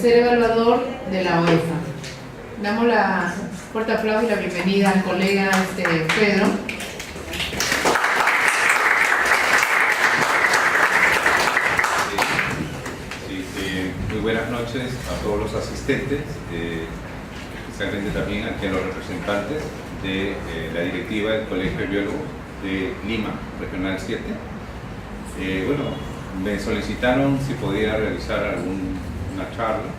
ser evaluador de la UEFA. Damos la fuerte aplauso y la bienvenida al colega Pedro. Muy buenas noches a todos los asistentes, especialmente también a los representantes de la directiva del Colegio de Biólogos de Lima, Regional 7. Bueno, me solicitaron si podía realizar una charla.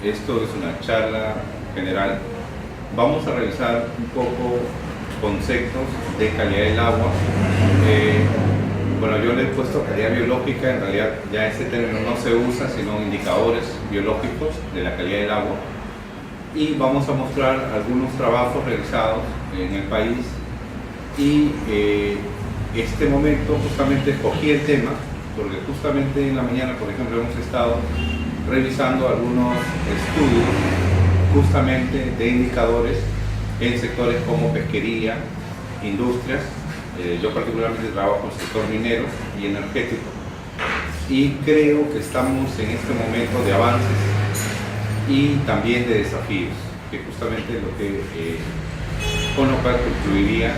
Esto es una charla general. Vamos a revisar un poco conceptos de calidad del agua. Bueno, yo le he puesto calidad biológica, en realidad ya este término no se usa, sino indicadores biológicos de la calidad del agua. Y vamos a mostrar algunos trabajos realizados en el país. Y este momento justamente escogí el tema, porque justamente en la mañana, por ejemplo, hemos estado revisando algunos estudios justamente de indicadores en sectores como pesquería, industrias. Yo particularmente trabajo en el sector minero y energético y creo que estamos en este momento de avances y también de desafíos, que justamente es lo que con lo cual concluiría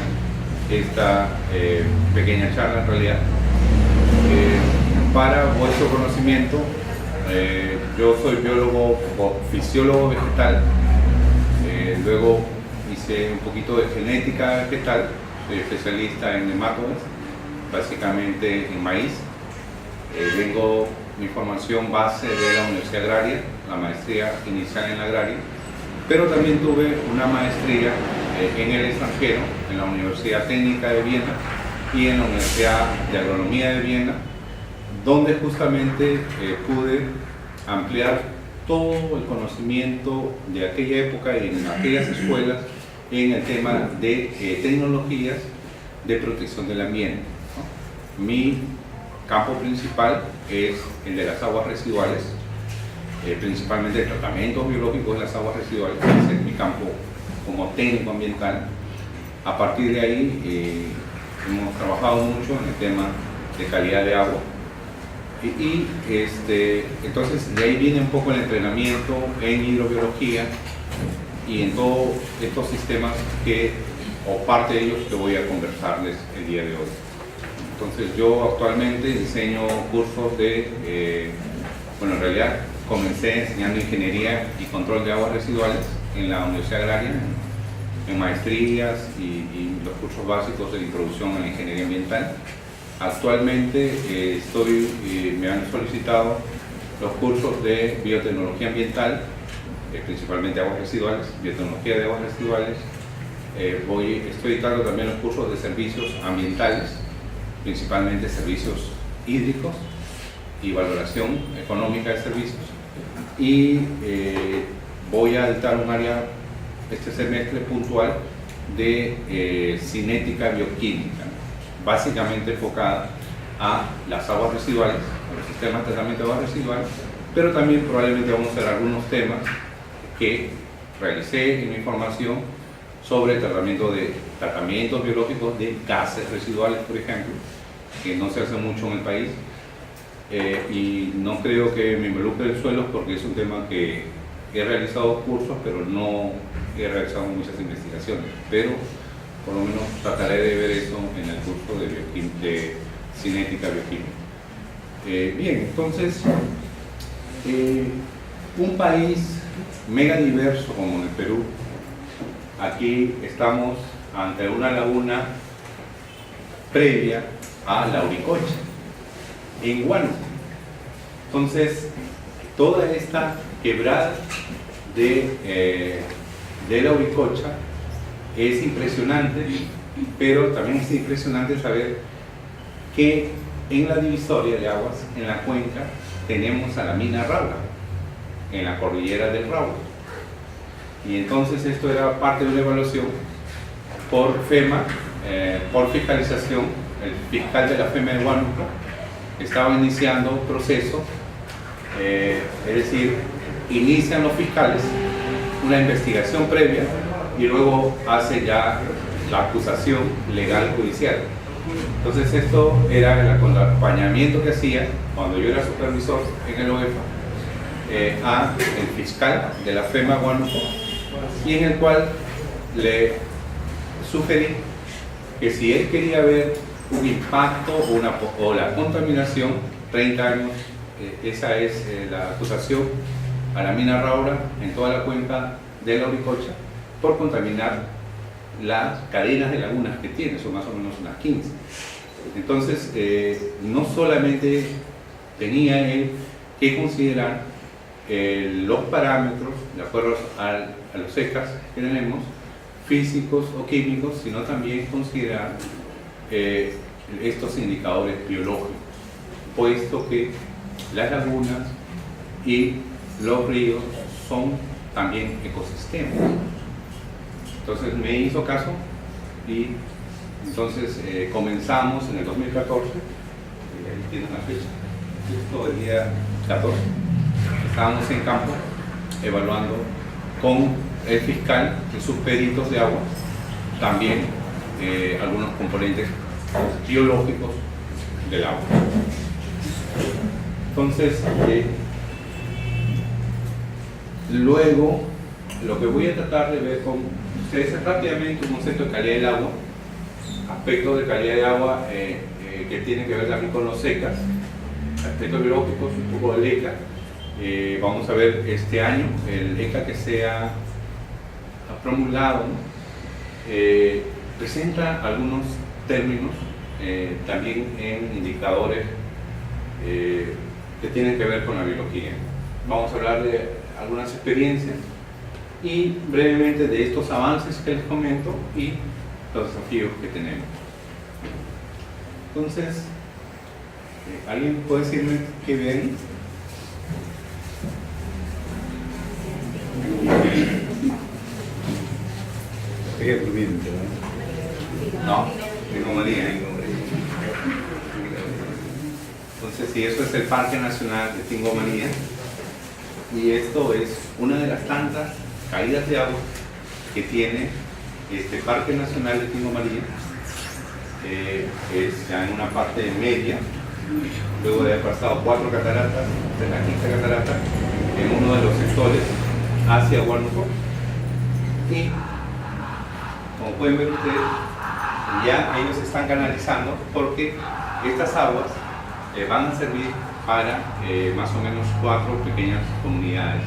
esta pequeña charla en realidad. Para vuestro conocimiento, yo soy biólogo o fisiólogo vegetal, luego hice un poquito de genética vegetal. Soy especialista en nematodas, básicamente en maíz. Mi formación base de la Universidad Agraria, la maestría inicial en la agraria, pero también tuve una maestría en el extranjero, en la Universidad Técnica de Viena y en la Universidad de Agronomía de Viena, donde justamente pude ampliar todo el conocimiento de aquella época y en aquellas escuelas en el tema de tecnologías de protección del ambiente, ¿no? Mi campo principal es el de las aguas residuales, principalmente el tratamiento biológico de las aguas residuales, ese es mi campo como técnico ambiental. A partir de ahí hemos trabajado mucho en el tema de calidad de agua entonces de ahí viene un poco el entrenamiento en hidrobiología y en todos estos sistemas o parte de ellos que voy a conversarles el día de hoy. Entonces yo actualmente enseño cursos bueno, en realidad comencé enseñando ingeniería y control de aguas residuales en la Universidad Agraria, en maestrías y los cursos básicos de introducción a la ingeniería ambiental. Actualmente me han solicitado los cursos de biotecnología ambiental, principalmente aguas residuales, biotecnología de aguas residuales. Estoy dictando también los cursos de servicios ambientales, principalmente servicios hídricos y valoración económica de servicios. Y voy a dictar un área este semestre puntual de cinética bioquímica, básicamente enfocada a las aguas residuales, a los sistemas de tratamiento de aguas residuales, pero también probablemente vamos a hacer algunos temas que realicé en mi formación sobre tratamientos biológicos de gases residuales, por ejemplo, que no se hace mucho en el país, y no creo que me involucre en suelos porque es un tema que he realizado cursos, pero no he realizado muchas investigaciones, pero por lo menos trataré de ver eso en el curso de cinética bioquímica. Bien, entonces, un país mega diverso como el Perú, aquí estamos ante una laguna previa a la Uricocha, en Huánuco. Entonces, toda esta quebrada de la Uricocha es impresionante, pero también es impresionante saber que en la divisoria de aguas, en la cuenca, tenemos a la mina Raura, en la cordillera del Raura. Y entonces esto era parte de una evaluación por FEMA, por fiscalización. El fiscal de la FEMA de Huánuco estaba iniciando un proceso, es decir, inician los fiscales una investigación previa y luego hace ya la acusación legal judicial. Entonces esto era el acompañamiento que hacía cuando yo era supervisor en el OEFA a el fiscal de la FEMA Huánuco, y en el cual le sugerí que si él quería ver un impacto o la contaminación, 30 años, esa es la acusación a la mina Raura en toda la cuenca de la Uricocha por contaminar las cadenas de lagunas que tiene, son más o menos unas 15. Entonces, no solamente tenía él que considerar los parámetros, de acuerdo a los ECAs que tenemos, físicos o químicos, sino también considerar estos indicadores biológicos, puesto que las lagunas y los ríos son también ecosistemas. Entonces me hizo caso y entonces comenzamos en el 2014, y ahí tiene una fecha, justo el día 14, estábamos en campo evaluando con el fiscal y sus peritos de agua, también algunos componentes biológicos del agua. Entonces, luego, lo que voy a tratar de ver con ustedes es rápidamente un concepto de calidad del agua, aspectos de calidad del agua que tienen que ver también con los ECAs, aspectos biológicos, un poco del ECA. Vamos a ver este año el ECA que se ha promulgado, ¿no? Presenta algunos términos también en indicadores que tienen que ver con la biología. Vamos a hablar de algunas experiencias y brevemente de estos avances que les comento y los desafíos que tenemos. Entonces, ¿alguien puede decirme qué ve ahí? No, Tingomaría. Entonces, si eso es el Parque Nacional de Tingomaría, y esto es una de las tantas caídas de agua que tiene este Parque Nacional de Tingomaría, es ya en una parte media, luego de haber pasado 4 cataratas, de la 15 catarata, en uno de los sectores hacia Huánuco, y como pueden ver ustedes, ya ellos están canalizando porque estas aguas van a servir para más o menos 4 pequeñas comunidades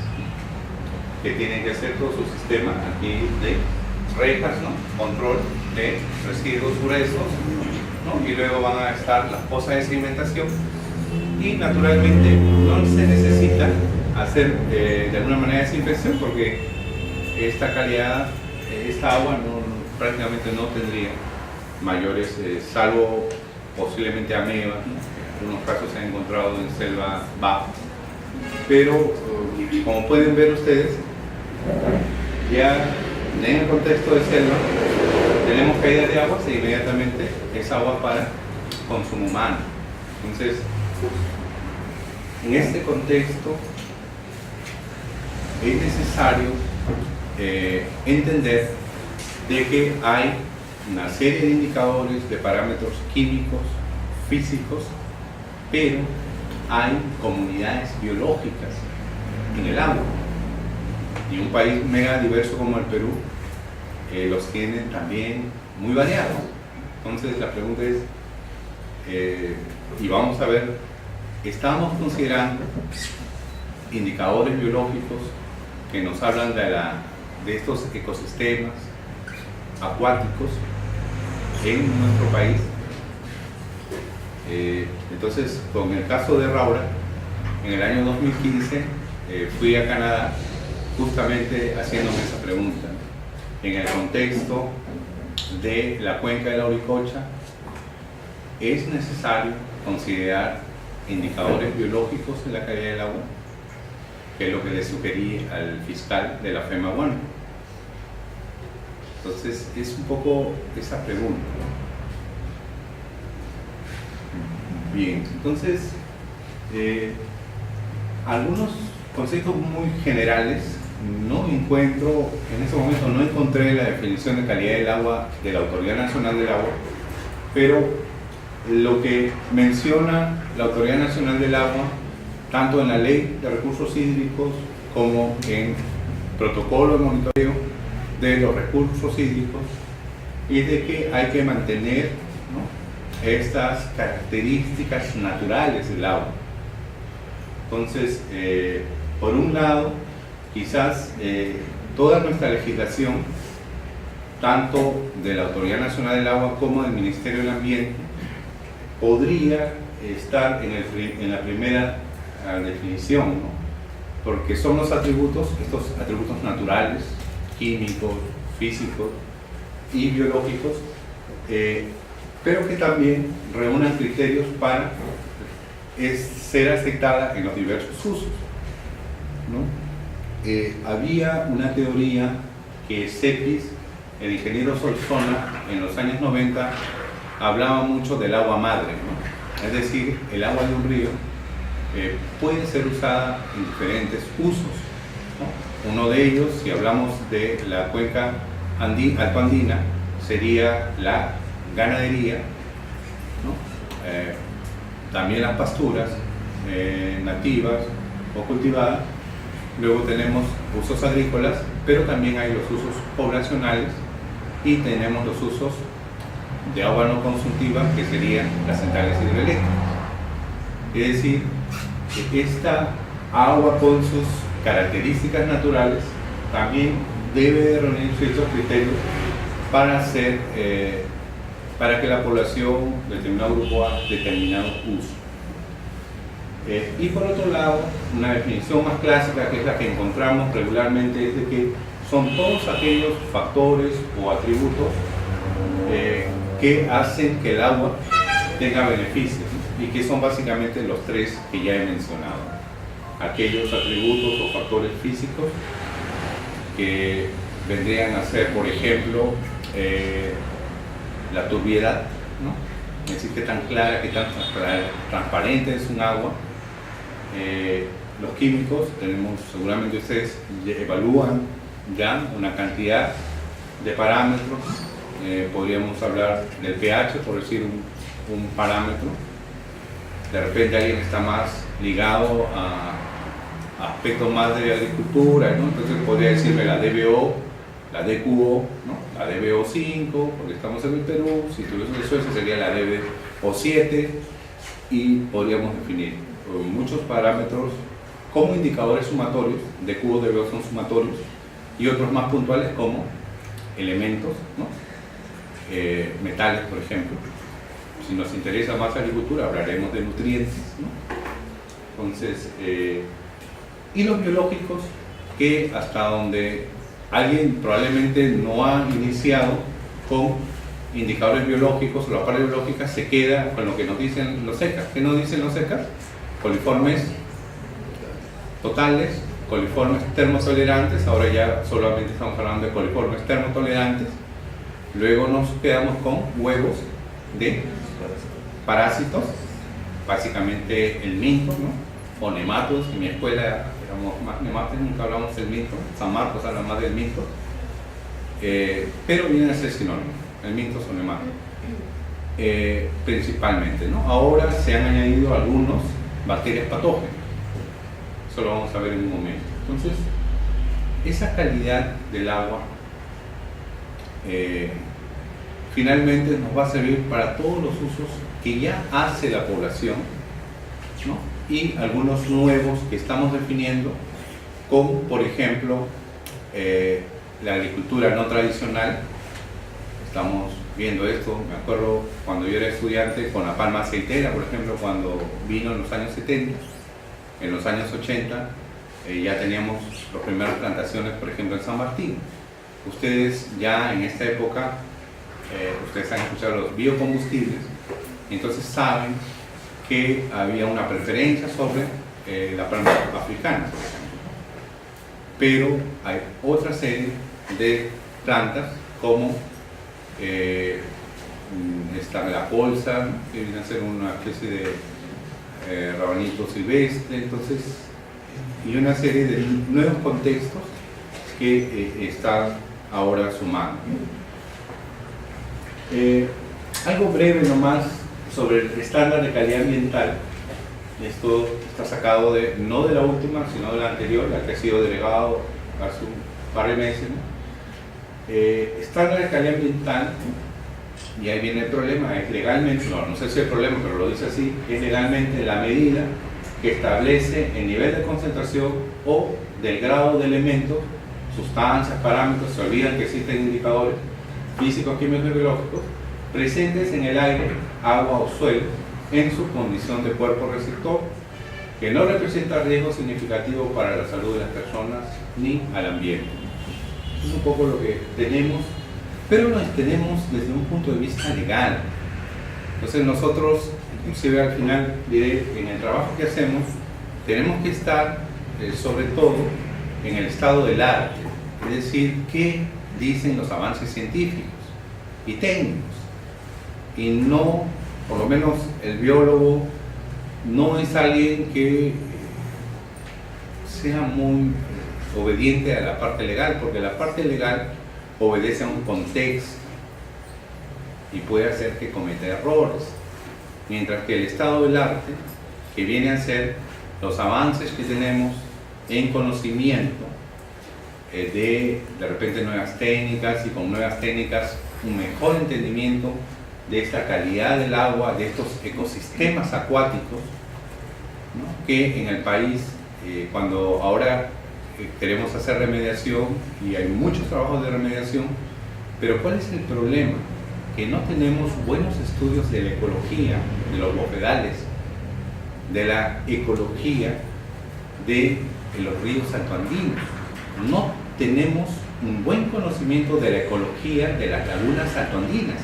que tienen que hacer todo su sistema aquí de rejas, ¿no? Control de residuos gruesos, ¿no? Y luego van a estar las pozas de sedimentación y naturalmente no se necesita hacer de alguna manera desinfección porque esta calidad, esta agua prácticamente no tendría mayores, salvo posiblemente amebas, ¿no? En algunos casos se han encontrado en selva baja, pero como pueden ver ustedes, ya en el contexto de selva tenemos caída de aguas e inmediatamente es agua para consumo humano. Entonces, en este contexto es necesario entender de que hay una serie de indicadores, de parámetros químicos, físicos, pero hay comunidades biológicas en el agua. Y un país mega diverso como el Perú los tiene también muy variados. Entonces la pregunta es, y vamos a ver, estamos considerando indicadores biológicos que nos hablan de estos ecosistemas acuáticos en nuestro país. Entonces, con el caso de Raura, en el año 2015 fui a Canadá justamente haciéndome esa pregunta. En el contexto de la cuenca de la Uricocha, ¿es necesario considerar indicadores biológicos en la calidad del agua? Que es lo que le sugerí al fiscal de la FEMA Huánuco. Entonces, es un poco esa pregunta. Bien, entonces, algunos conceptos muy generales. No encuentro, en este momento no encontré la definición de calidad del agua de la Autoridad Nacional del Agua, pero lo que menciona la Autoridad Nacional del Agua tanto en la Ley de Recursos Hídricos como en protocolo de monitoreo de los recursos hídricos, y de que hay que mantener, ¿no?, estas características naturales del agua. Entonces, por un lado, quizás toda nuestra legislación, tanto de la Autoridad Nacional del Agua como del Ministerio del Ambiente, podría estar en la primera definición, ¿no?, porque son los atributos, estos atributos naturales, químicos, físicos y biológicos, pero que también reúnan criterios para ser aceptada en los diversos usos, ¿no? Había una teoría que Cepis, el ingeniero Solsona, en los años 90 hablaba mucho del agua madre, ¿no? Es decir, el agua de un río puede ser usada en diferentes usos, ¿no? Uno de ellos, si hablamos de la cuenca altoandina, sería la ganadería, ¿no? También las pasturas nativas o cultivadas. Luego tenemos usos agrícolas, pero también hay los usos poblacionales y tenemos los usos de agua no consumtiva, que serían las centrales hidroeléctricas. Es decir, que esta agua con sus características naturales también debe de reunir ciertos criterios para para que la población de determinado grupo haga determinado uso. Y por otro lado, una definición más clásica, que es la que encontramos regularmente, es de que son todos aquellos factores o atributos que hacen que el agua tenga beneficios, y que son básicamente los tres que ya he mencionado. Aquellos atributos o factores físicos que vendrían a ser, por ejemplo, la turbiedad, ¿no? Es decir, qué tan clara, qué tan transparente es un agua. Los químicos, seguramente ustedes evalúan ya una cantidad de parámetros. Podríamos hablar del pH, por decir un parámetro. De repente alguien está más ligado a aspectos más de agricultura, ¿no? Entonces podría decirme la DBO, la DQO, ¿no? La DBO5, porque estamos en el Perú. Si tuviésemos de Suecia sería la DBO7, y podríamos definir muchos parámetros como indicadores sumatorios. DQO, DBO son sumatorios, y otros más puntuales como elementos, ¿no? Metales, por ejemplo. Si nos interesa más agricultura, hablaremos de nutrientes, ¿no? Entonces, y los biológicos, que hasta donde alguien probablemente no ha iniciado con indicadores biológicos o las partes biológicas, se queda con lo que nos dicen los ECAs. ¿Qué nos dicen los ECAs? Coliformes totales, coliformes termotolerantes. Ahora ya solamente estamos hablando de coliformes termotolerantes. Luego nos quedamos con huevos de parásitos, básicamente el minto, ¿no? O nematos. En mi escuela éramos más nematos, nunca hablamos del minto. San Marcos habla más del minto, pero viene a ser sinónimo, el minto o nemato, principalmente, ¿no? Ahora se han añadido algunos bacterias patógenas, eso lo vamos a ver en un momento. Entonces, esa calidad del agua finalmente nos va a servir para todos los usos que ya hace la población, ¿no? Y algunos nuevos que estamos definiendo, como por ejemplo la agricultura no tradicional. Estamos viendo esto, me acuerdo cuando yo era estudiante con la palma aceitera, por ejemplo, cuando vino en los años 70, en los años 80 ya teníamos las primeras plantaciones, por ejemplo en San Martín. Ustedes ya en esta época, ustedes han escuchado los biocombustibles, entonces saben que había una preferencia sobre la palma africana, por ejemplo. Pero hay otra serie de plantas como la colza, ¿no? Que viene a ser una especie de rabanito silvestre, entonces, y una serie de nuevos contextos que están ahora sumando. Algo breve nomás sobre el estándar de calidad ambiental. Esto está sacado no de la última, sino de la anterior, la que ha sido delegado hace un par de meses, ¿no? Estándar de calidad ambiental, y ahí viene el problema, es legalmente, no sé si es el problema, pero lo dice así, es legalmente la medida que establece el nivel de concentración o del grado de elementos, sustancias, parámetros, se olvidan que existen indicadores físicos, químicos y biológicos presentes en el aire, agua o suelo en su condición de cuerpo receptor, que no representa riesgo significativo para la salud de las personas ni al ambiente. Es un poco lo que tenemos, pero lo tenemos desde un punto de vista legal. Entonces nosotros, inclusive al final diré, en el trabajo que hacemos, tenemos que estar sobre todo en el estado del arte, es decir, qué dicen los avances científicos y técnicos, y no, por lo menos el biólogo no es alguien que sea muy obediente a la parte legal, porque la parte legal obedece a un contexto y puede hacer que cometa errores, mientras que el estado del arte, que viene a ser los avances que tenemos en conocimiento de repente nuevas técnicas, y con nuevas técnicas un mejor entendimiento de esta calidad del agua, de estos ecosistemas acuáticos, ¿no? Que en el país, cuando ahora queremos hacer remediación, y hay muchos trabajos de remediación, pero ¿cuál es el problema? Que no tenemos buenos estudios de la ecología, de los bofedales, de la ecología de los ríos altoandinos. No tenemos un buen conocimiento de la ecología de las lagunas altoandinas.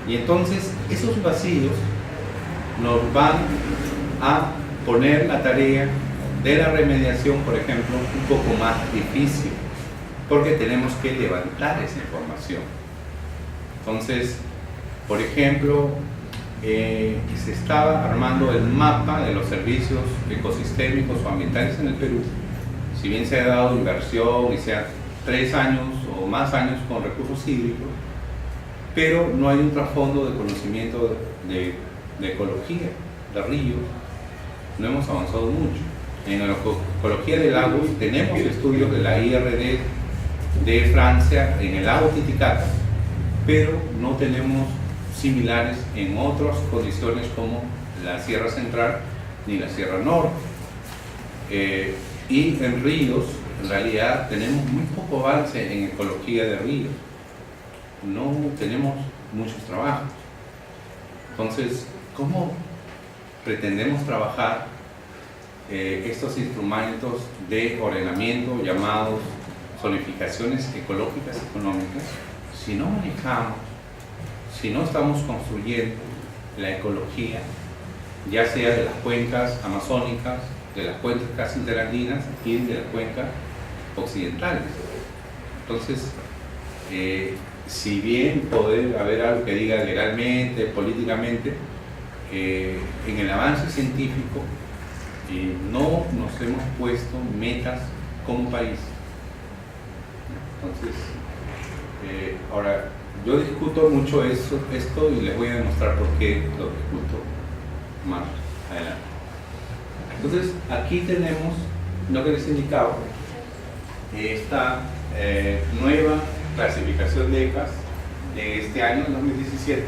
Y entonces esos vacíos nos van a poner la tarea de la remediación, por ejemplo, un poco más difícil, porque tenemos que levantar esa información. Entonces, por ejemplo, se estaba armando el mapa de los servicios ecosistémicos o ambientales en el Perú. Si bien se ha dado inversión y sea 3 años o más años con recursos hídricos, pero no hay un trasfondo de conocimiento de ecología, de ríos. No hemos avanzado mucho. En la ecología del lago tenemos estudios de la IRD de Francia en el lago Titicaca, pero no tenemos similares en otras condiciones como la Sierra Central ni la Sierra Norte. Y en ríos, en realidad, tenemos muy poco avance en ecología de ríos. No tenemos muchos trabajos. Entonces, ¿cómo pretendemos trabajar estos instrumentos de ordenamiento llamados zonificaciones ecológicas y económicas si no manejamos, si no estamos construyendo la ecología, ya sea de las cuencas amazónicas, de las cuencas interandinas y de las cuencas occidentales? Entonces, si bien puede haber algo que diga legalmente, políticamente, en el avance científico no nos hemos puesto metas como país. Entonces, ahora, yo discuto mucho esto y les voy a demostrar por qué lo discuto más adelante. Entonces, aquí tenemos lo que les indicaba, esta nueva clasificación de ECAS de este año, 2017,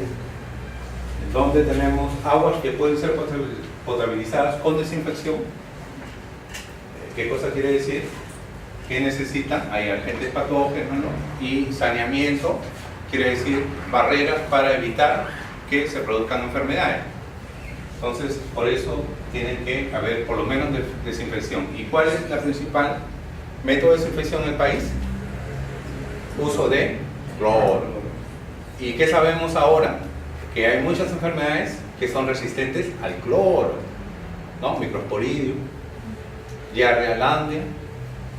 donde tenemos aguas que pueden ser potabilizadas con desinfección. ¿Qué cosa quiere decir? Que necesitan, hay agentes patógenos, ¿no? Y saneamiento, quiere decir barreras para evitar que se produzcan enfermedades. Entonces, por eso tiene que haber por lo menos desinfección. ¿Y cuál es la principal método de desinfección en el país? Uso de cloro. ¿Y qué sabemos ahora? Que hay muchas enfermedades que son resistentes al cloro, ¿no? Microsporidium, Giardia,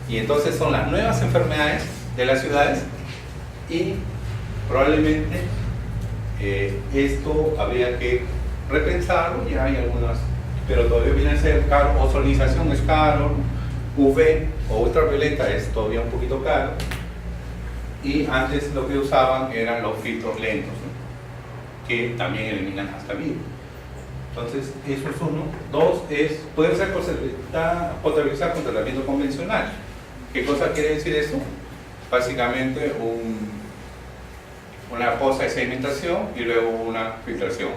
y entonces son las nuevas enfermedades de las ciudades, y probablemente esto habría que repensarlo. Ya hay algunas, pero todavía viene a ser caro. Ozonización es caro, UV o ultravioleta es todavía un poquito caro, y antes lo que usaban eran los filtros lentos, ¿no? Que también eliminan hasta virus. Entonces, eso es uno. Dos, puede ser potabilizado con tratamiento convencional. ¿Qué cosa quiere decir eso? Básicamente una poza de sedimentación y luego una filtración.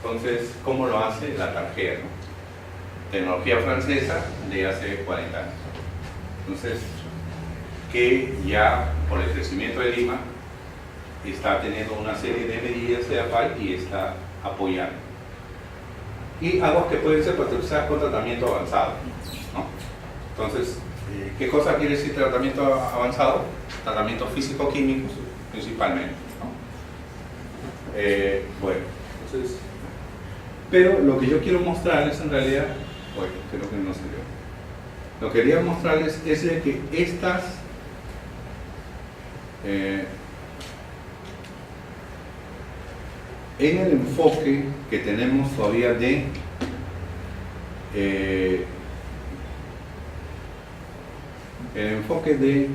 Entonces, ¿cómo lo hace la Targea, ¿no? Tecnología francesa de hace 40 años. Entonces, que ya por el crecimiento de Lima está teniendo una serie de medidas de APAL y está apoyando. Y aguas que pueden ser potabilizadas con tratamiento avanzado, ¿no? Entonces, ¿qué cosa quiere decir tratamiento avanzado? Tratamiento físico-químicos principalmente, ¿no? Bueno, entonces, pero lo que yo quiero mostrarles en realidad, bueno, creo que no se vio. Lo que quería mostrarles es de que estas en el enfoque que tenemos todavía de el enfoque de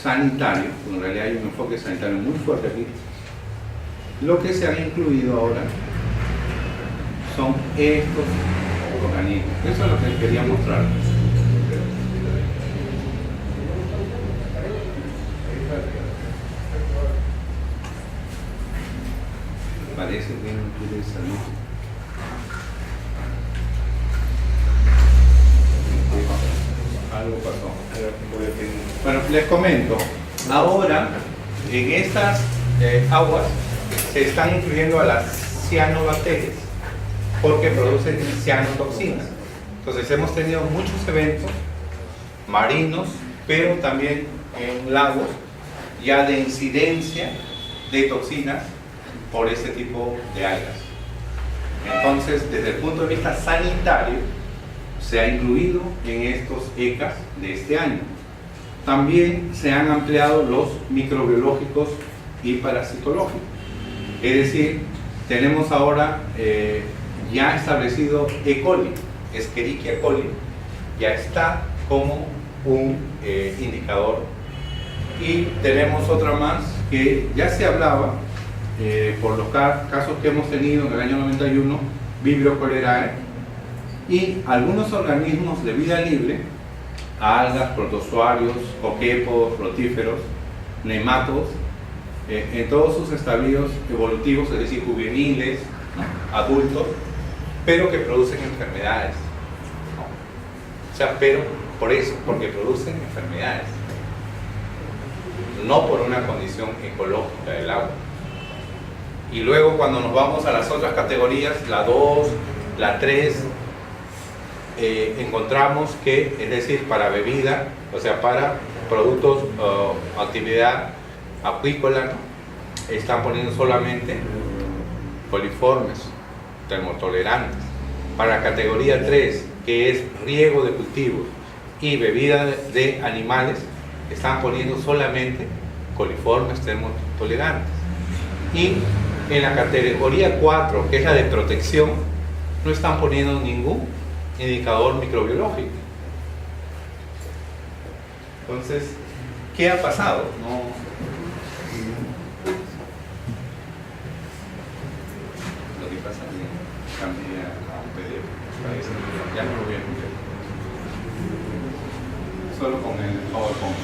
sanitario, en realidad hay un enfoque sanitario muy fuerte aquí. Lo que se han incluido ahora son estos organismos. Eso es lo que quería mostrarles. Parece que no quiere salir. Algo pasó. Bueno, les comento. Ahora, en estas aguas se están incluyendo a las cianobacterias porque producen cianotoxinas. Entonces hemos tenido muchos eventos marinos, pero también en lagos ya de incidencia de toxinas por este tipo de algas. Entonces, desde el punto de vista sanitario, se ha incluido en estos ECAs de este año. También se han ampliado los microbiológicos y parasitológicos. Es decir, tenemos ahora ya establecido E. coli, Escherichia coli, ya está como un indicador. Y tenemos otra más que ya se hablaba por los casos que hemos tenido en el año 91, Vibrio cholerae, y algunos organismos de vida libre, algas, protozoarios, coquépos, rotíferos, nematos, en todos sus estadios evolutivos, es decir, juveniles, ¿no?, adultos, pero que producen enfermedades, ¿no? O sea, pero por eso, porque producen enfermedades, no por una condición ecológica del agua. Y luego cuando nos vamos a las otras categorías, la 2, la 3, encontramos que, es decir, para bebida, o sea, para productos o actividad acuícola, ¿no?, están poniendo solamente coliformes, termotolerantes. Para categoría 3, que es riego de cultivos y bebida de animales, están poniendo solamente coliformes termotolerantes. Y en la categoría 4, que es la de protección, no están poniendo ningún indicador microbiológico. Entonces, ¿qué ha pasado? Lo que pasa es que cambia a un PDF. Ya no lo voy a enviar. Solo con el PowerPoint.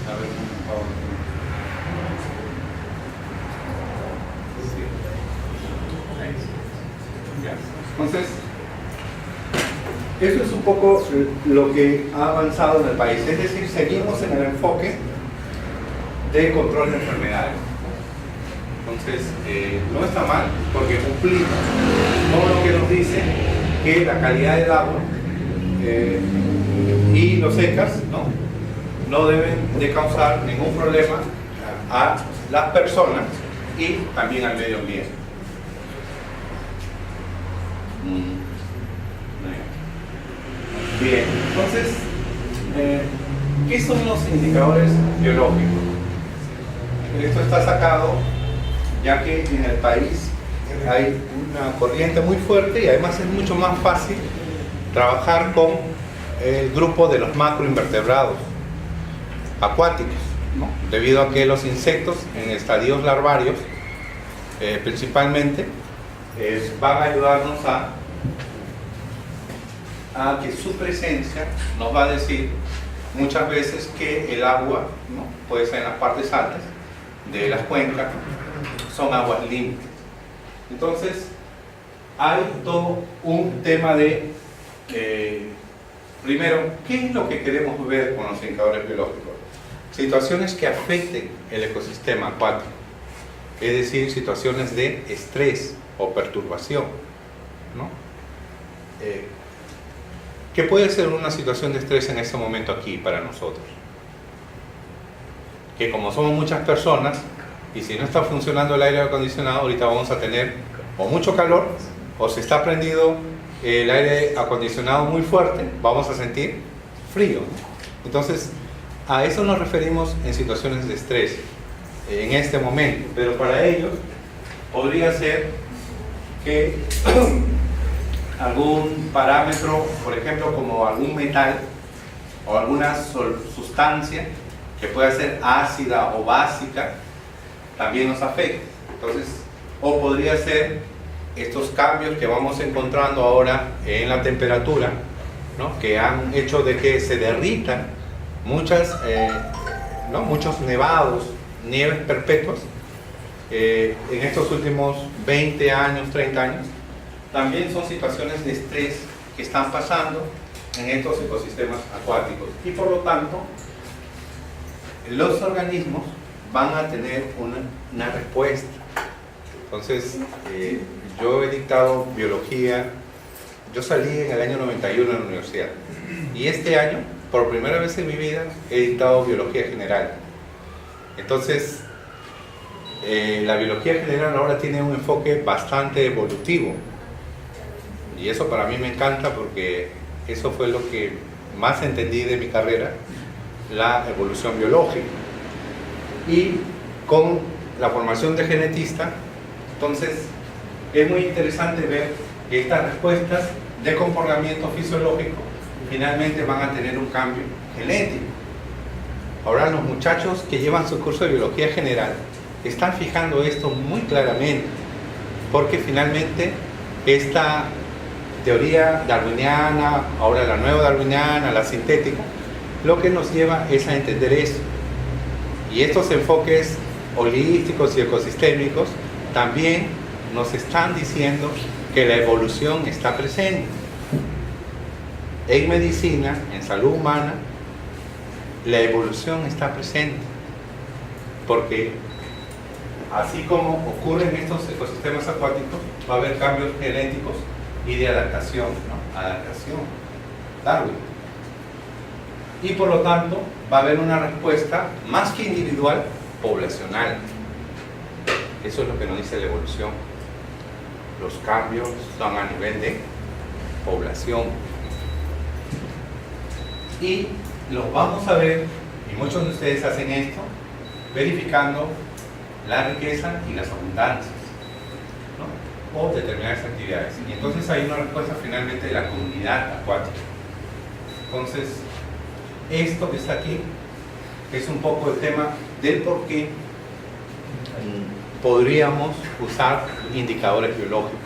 A ver, un PowerPoint. Entonces, eso es un poco lo que ha avanzado en el país. Es decir, seguimos en el enfoque de control de enfermedades. Entonces, no está mal, porque cumplimos todo lo que nos dice que la calidad del agua y los ECAs no deben de causar ningún problema a las personas y también al medio ambiente. Bien, entonces, ¿qué son los indicadores biológicos? Esto está sacado ya que en el país hay una corriente muy fuerte y además es mucho más fácil trabajar con el grupo de los macroinvertebrados acuáticos, ¿no?, debido a que los insectos en estadios larvarios principalmente van a ayudarnos a que su presencia nos va a decir muchas veces que el agua, ¿no?, puede ser en las partes altas de las cuencas, son aguas limpias. Entonces, hay todo un tema de, primero, ¿qué es lo que queremos ver con los indicadores biológicos? Situaciones que afecten el ecosistema acuático, es decir, situaciones de estrés o perturbación, ¿no? ¿Qué puede ser una situación de estrés en este momento aquí para nosotros? Que como somos muchas personas, y si no está funcionando el aire acondicionado, ahorita vamos a tener o mucho calor, o si está prendido el aire acondicionado muy fuerte, vamos a sentir frío, ¿no? Entonces, a eso nos referimos en situaciones de estrés en este momento, pero para ellos podría ser que algún parámetro, por ejemplo, como algún metal o alguna sustancia que pueda ser ácida o básica, también nos afecta. Entonces, o podría ser estos cambios que vamos encontrando ahora en la temperatura, ¿no?, que han hecho de que se derritan muchos nevados, nieves perpetuas en estos últimos 20 años, 30 años. También son situaciones de estrés que están pasando en estos ecosistemas acuáticos, y por lo tanto los organismos van a tener una respuesta. Entonces, yo he dictado biología, yo salí en el año 91 de la universidad, y este año, por primera vez en mi vida, he dictado biología general. Entonces, la biología general ahora tiene un enfoque bastante evolutivo, y eso para mí me encanta, porque eso fue lo que más entendí de mi carrera, la evolución biológica. Y con la formación de genetista, entonces es muy interesante ver que estas respuestas de comportamiento fisiológico finalmente van a tener un cambio genético. Ahora los muchachos que llevan su curso de biología general están fijando esto muy claramente, porque finalmente esta teoría darwiniana, ahora la nueva darwiniana, la sintética, lo que nos lleva es a entender eso. Y estos enfoques holísticos y ecosistémicos también nos están diciendo que la evolución está presente. En medicina, en salud humana, la evolución está presente, porque así como ocurre en estos ecosistemas acuáticos, va a haber cambios genéticos y de adaptación, ¿no? Adaptación, Darwin. Y por lo tanto va a haber una respuesta más que individual, poblacional. Eso es lo que nos dice la evolución. Los cambios son a nivel de población. Y los vamos a ver, y muchos de ustedes hacen esto, verificando la riqueza y las abundancias, ¿no?, o determinadas actividades. Y entonces hay una respuesta finalmente de la comunidad acuática. Entonces, esto que está aquí es un poco el tema del por qué podríamos usar indicadores biológicos,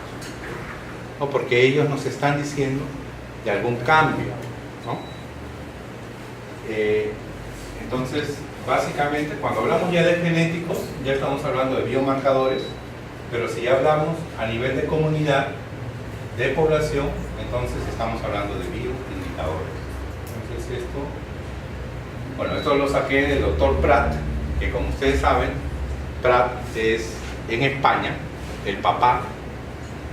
¿no?, porque ellos nos están diciendo de algún cambio, ¿no? Entonces, básicamente, cuando hablamos ya de genéticos, ya estamos hablando de biomarcadores, pero si ya hablamos a nivel de comunidad, de población, entonces estamos hablando de bioindicadores. Entonces esto lo saqué del doctor Prat, que como ustedes saben, Prat es en España el papá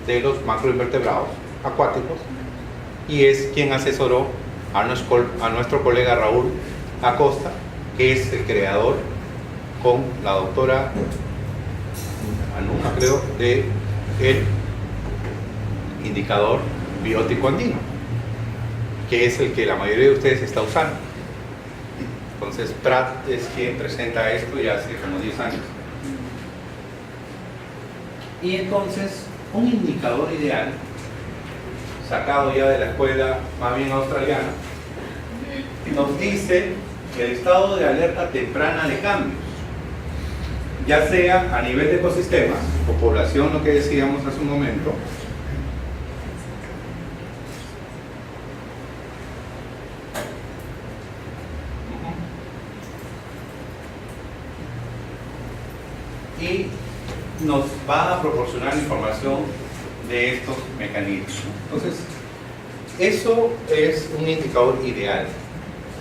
de los macroinvertebrados acuáticos, y es quien asesoró a nuestro colega Raúl Acosta, que es el creador con la doctora Anuja, creo, de el indicador biótico andino, que es el que la mayoría de ustedes está usando. Entonces Prat es quien presenta esto ya hace como 10 años. Y entonces un indicador ideal, sacado ya de la escuela más bien australiana, nos dice el estado de alerta temprana de cambios. ya sea a nivel de ecosistemas o población, lo que decíamos hace un momento, y nos va a proporcionar información de estos mecanismos. Entonces, eso es un indicador ideal.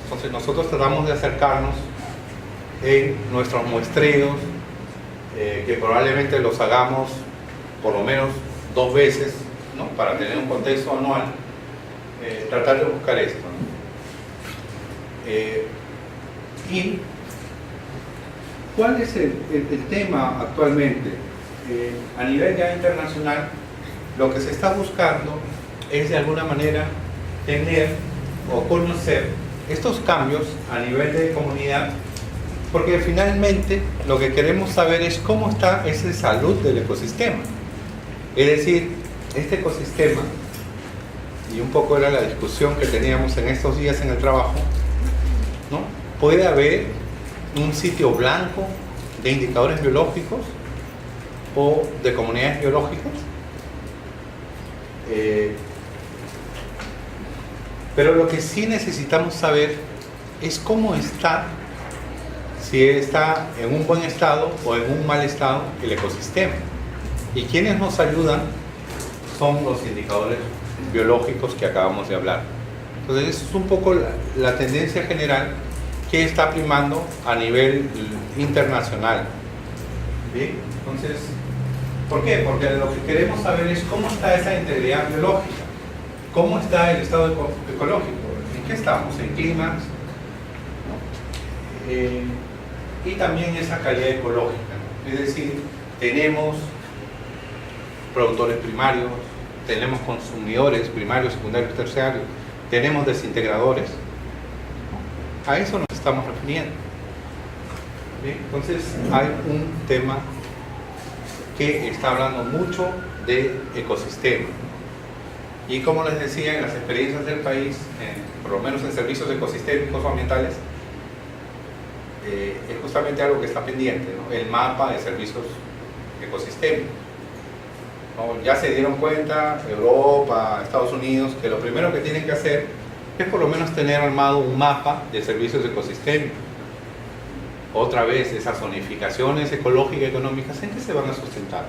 Entonces, nosotros tratamos de acercarnos en nuestros muestreos, que probablemente los hagamos por lo menos 2 veces, ¿no? Para tener un contexto anual, tratar de buscar esto, ¿no? Y ¿cuál es el tema actualmente? A nivel ya internacional, lo que se está buscando es de alguna manera tener o conocer estos cambios a nivel de comunidad, porque finalmente lo que queremos saber es cómo está esa salud del ecosistema. Es decir, este ecosistema, y un poco era la discusión que teníamos en estos días en el trabajo, ¿no? Puede haber un sitio blanco de indicadores biológicos o de comunidades biológicas, pero lo que sí necesitamos saber es cómo está, si está en un buen estado o en un mal estado el ecosistema. Y quienes nos ayudan son los indicadores biológicos que acabamos de hablar. Entonces, es un poco la tendencia general que está primando a nivel internacional. ¿Sí? Entonces, ¿por qué? Porque lo que queremos saber es cómo está esa integridad biológica, cómo está el estado ecológico, en qué estamos, en climas, ¿no? Y también esa calidad ecológica, ¿no? Es decir, tenemos productores primarios, tenemos consumidores primarios, secundarios, terciarios, tenemos desintegradores. A eso nos estamos refiriendo. ¿Bien? Entonces hay un tema que está hablando mucho de ecosistema. Y como les decía, en las experiencias del país, por lo menos en servicios ecosistémicos o ambientales, es justamente algo que está pendiente, ¿no? El mapa de servicios ecosistémicos, ¿no? Ya se dieron cuenta, Europa, Estados Unidos, que lo primero que tienen que hacer es por lo menos tener armado un mapa de servicios ecosistémicos. Otra vez, esas zonificaciones ecológicas y económicas, ¿en qué se van a sustentar?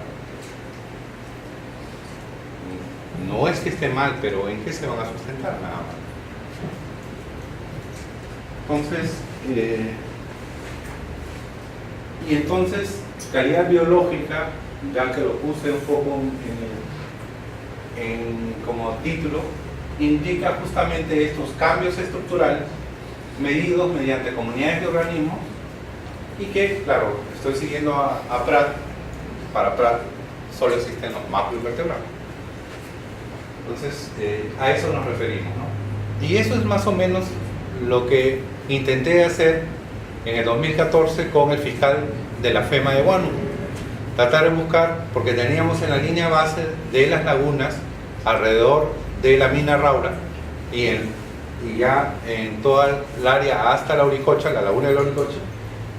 No es que esté mal, pero ¿en qué se van a sustentar? Nada más. Entonces, y entonces, calidad biológica, ya que lo puse un poco como título, indica justamente estos cambios estructurales medidos mediante comunidades de organismos y que, claro, estoy siguiendo a Pratt. Para Pratt solo existen los macroinvertebrados. Entonces, a eso nos referimos, ¿no? Y eso es más o menos lo que intenté hacer en el 2014 con el fiscal de la FEMA de Huánuco. Tratar de buscar, porque teníamos en la línea base de las lagunas alrededor de la mina Raura y ya en toda el área hasta la Uricocha, la laguna de la Uricocha,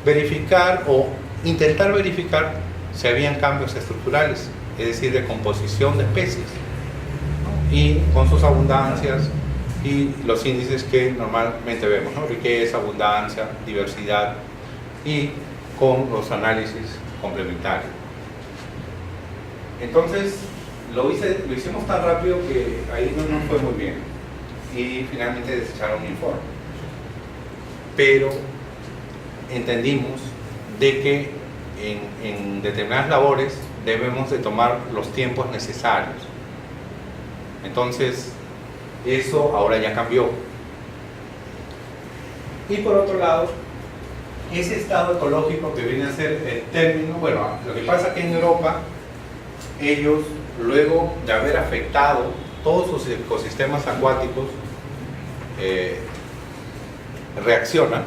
verificar o intentar verificar si habían cambios estructurales, es decir, de composición de especies, ¿no? Y con sus abundancias y los índices que normalmente vemos, ¿no? Riqueza, abundancia, diversidad, y con los análisis complementarios. Entonces, lo hicimos tan rápido que ahí no nos fue muy bien y finalmente desecharon un informe. Pero entendimos de que en determinadas labores debemos de tomar los tiempos necesarios. Entonces, eso ahora ya cambió. Y por otro lado, ese estado ecológico que viene a ser el término, bueno, lo que pasa es que en Europa, ellos, luego de haber afectado todos sus ecosistemas acuáticos, reaccionan,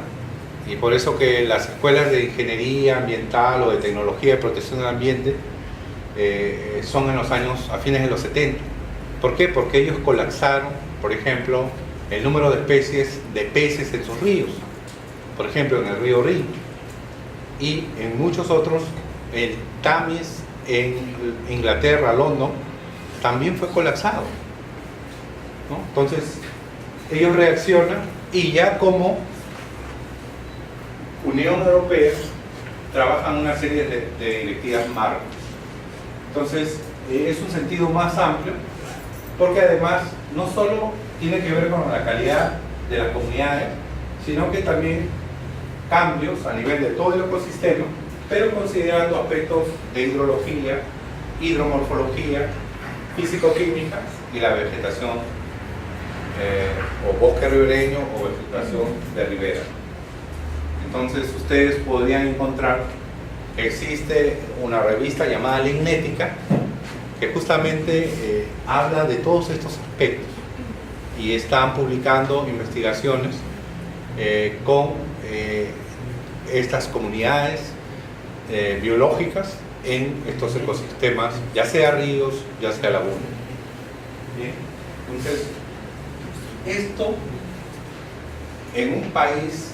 y por eso que las escuelas de ingeniería ambiental o de tecnología de protección del ambiente son en los años, a fines de los 70. ¿Por qué? Porque ellos colapsaron, por ejemplo, el número de especies de peces en sus ríos, por ejemplo en el río Rin, y en muchos otros el Thames en Inglaterra, London, también fue colapsado, ¿no? Entonces, ellos reaccionan y ya como Unión Europea trabajan una serie de directivas marco. Entonces, es un sentido más amplio, porque además no solo tiene que ver con la calidad de las comunidades, sino que también cambios a nivel de todo el ecosistema, pero considerando aspectos de hidrología, hidromorfología, físico-química y la vegetación o bosque ribereño o vegetación de ribera. Entonces ustedes podrían encontrar que existe una revista llamada Lignética que justamente habla de todos estos aspectos y están publicando investigaciones con estas comunidades biológicas en estos ecosistemas, ya sea ríos, ya sea lagunas. Bien, entonces esto en un país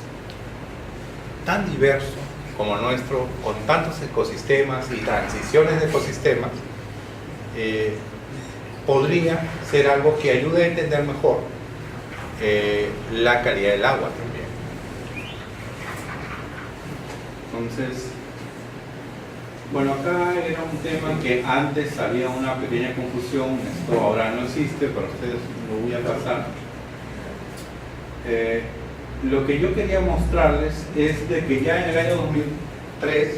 tan diverso como el nuestro, con tantos ecosistemas y transiciones de ecosistemas, podría ser algo que ayude a entender mejor la calidad del agua también. Entonces, bueno, acá era un tema que antes había una pequeña confusión, esto ahora no existe, pero ustedes lo voy a pasar. Lo que yo quería mostrarles es de que ya en el año 2003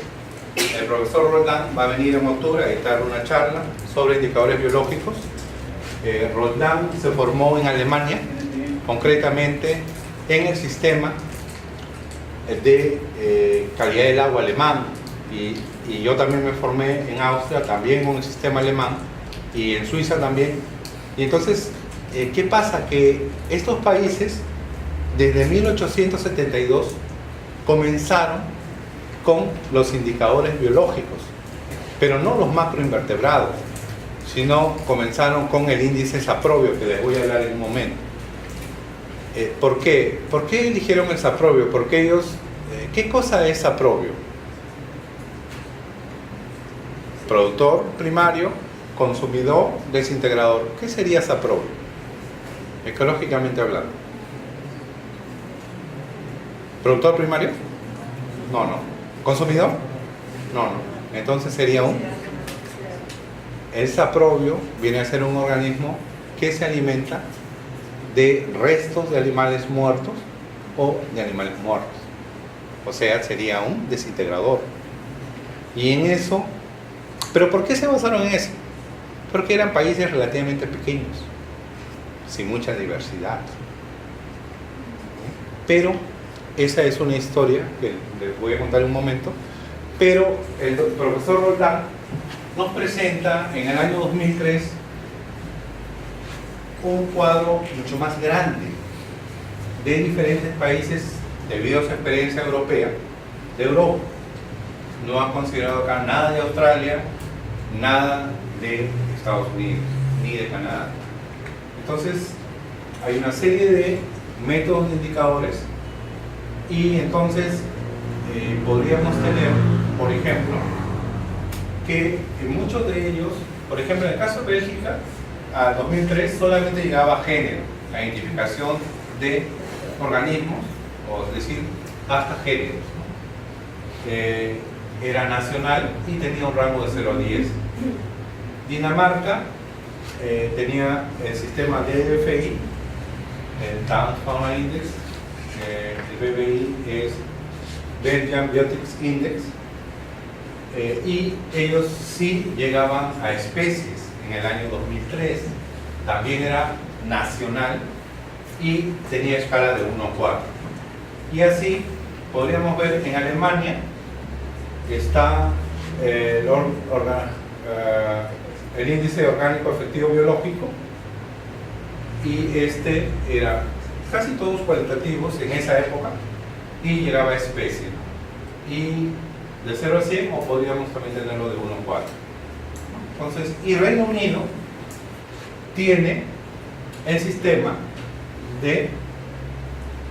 el profesor Roldán va a venir en octubre a dictar una charla sobre indicadores biológicos. Roldán se formó en Alemania, concretamente en el sistema de calidad del agua alemán, y yo también me formé en Austria, también con el sistema alemán, y en Suiza también. Y entonces, ¿qué pasa? Que estos países desde 1872 comenzaron con los indicadores biológicos, pero no los macroinvertebrados, sino comenzaron con el índice saprobio, que les voy a hablar en un momento. ¿Por qué? ¿Por qué eligieron el saprobio? Porque ellos, ¿qué cosa es saprobio? Productor primario, consumidor, desintegrador. ¿Qué sería saprobio? Ecológicamente hablando. ¿Productor primario? No, no. ¿Consumidor? No, no. Entonces sería el saprobio viene a ser un organismo que se alimenta de restos de animales muertos o de animales muertos. O sea, sería un desintegrador. Y en eso, ¿pero por qué se basaron en eso? Porque eran países relativamente pequeños, sin mucha diversidad. Pero esa es una historia que les voy a contar en un momento. Pero el profesor Roldán nos presenta en el año 2003 un cuadro mucho más grande de diferentes países debido a su experiencia europea de Europa. No ha considerado acá nada de Australia, nada de Estados Unidos, ni de Canadá. Entonces, hay una serie de métodos de indicadores y entonces podríamos tener, por ejemplo, que en muchos de ellos, por ejemplo, en el caso de Bélgica, a 2003 solamente llegaba género, la identificación de organismos, o es decir, hasta géneros, ¿no? Era nacional y tenía un rango de 0 a 10. Dinamarca tenía el sistema DFI, el Town Fauna Index, el BBI es Belgian Biotics Index, y ellos sí llegaban a especies en el año 2003, también era nacional y tenía escala de 1 a 4. Y así podríamos ver en Alemania está el índice orgánico efectivo biológico, y este era casi todos cualitativos en esa época y llegaba a especie, y de 0 a 100, o podríamos también tenerlo de 1 a 4. Entonces, y Reino Unido tiene el sistema de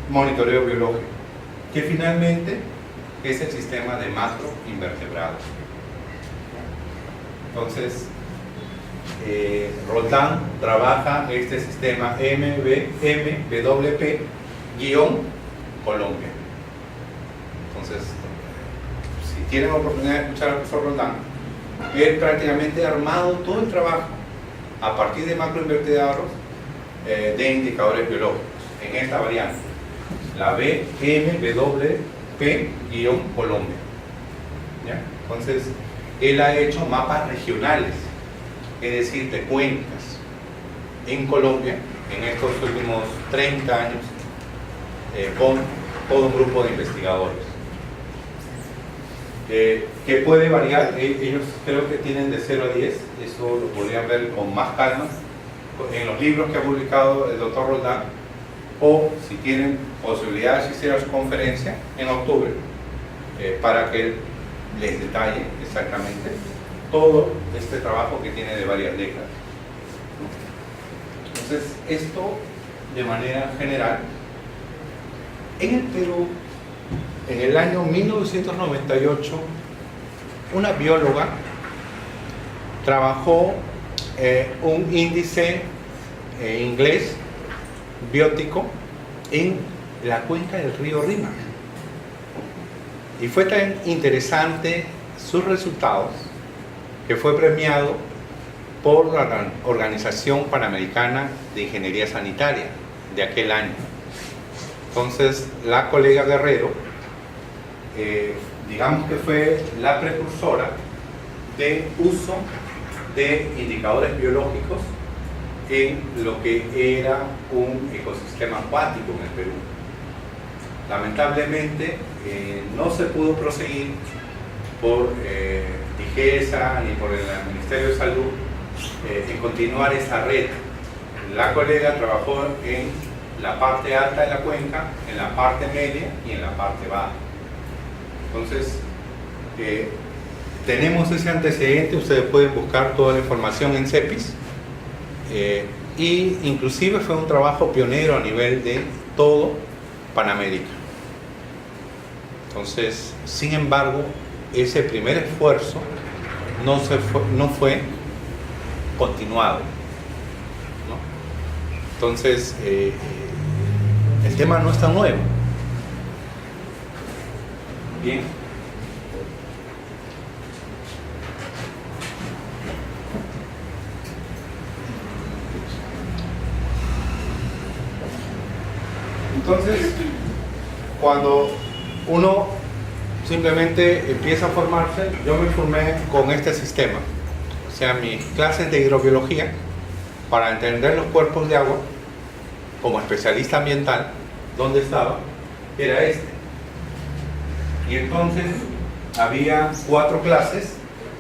monitoreo biológico, que finalmente es el sistema de macroinvertebrados. Entonces, Roldán trabaja este sistema MWP-Colombia. Entonces, si tienen la oportunidad de escuchar al profesor Roldán, él prácticamente ha armado todo el trabajo a partir de macroinvertebrados de indicadores biológicos en esta variante, la BMWP-Colombia. ¿Ya? Entonces, él ha hecho mapas regionales, es decir, de cuencas en Colombia en estos últimos 30 años con todo un grupo de investigadores. Que puede variar, ellos creo que tienen de 0 a 10, eso lo podrían ver con más calma en los libros que ha publicado el doctor Roldán, o si tienen posibilidad de asistir a su conferencia en octubre, para que les detalle exactamente todo este trabajo que tiene de varias décadas. Entonces, esto de manera general. En el Perú, en el año 1998, una bióloga trabajó un índice inglés biótico en la cuenca del río Rímac. Y fue tan interesante sus resultados que fue premiado por la Organización Panamericana de Ingeniería Sanitaria de aquel año. Entonces, la colega Guerrero, digamos que fue la precursora de uso de indicadores biológicos en lo que era un ecosistema acuático en el Perú. Lamentablemente no se pudo proseguir por DIGESA ni por el Ministerio de Salud en continuar esa red. La colega trabajó en la parte alta de la cuenca, en la parte media y en la parte baja. Entonces, tenemos ese antecedente, ustedes pueden buscar toda la información en CEPIS, y inclusive fue un trabajo pionero a nivel de todo Panamérica. Entonces, sin embargo, ese primer esfuerzo no fue continuado, ¿no? Entonces, el tema no es tan nuevo. Bien. Entonces, cuando uno simplemente empieza a formarse, yo me formé con este sistema. O sea, mis clases de hidrobiología, para entender los cuerpos de agua, como especialista ambiental, ¿dónde estaba? Era este. Y entonces había 4 clases,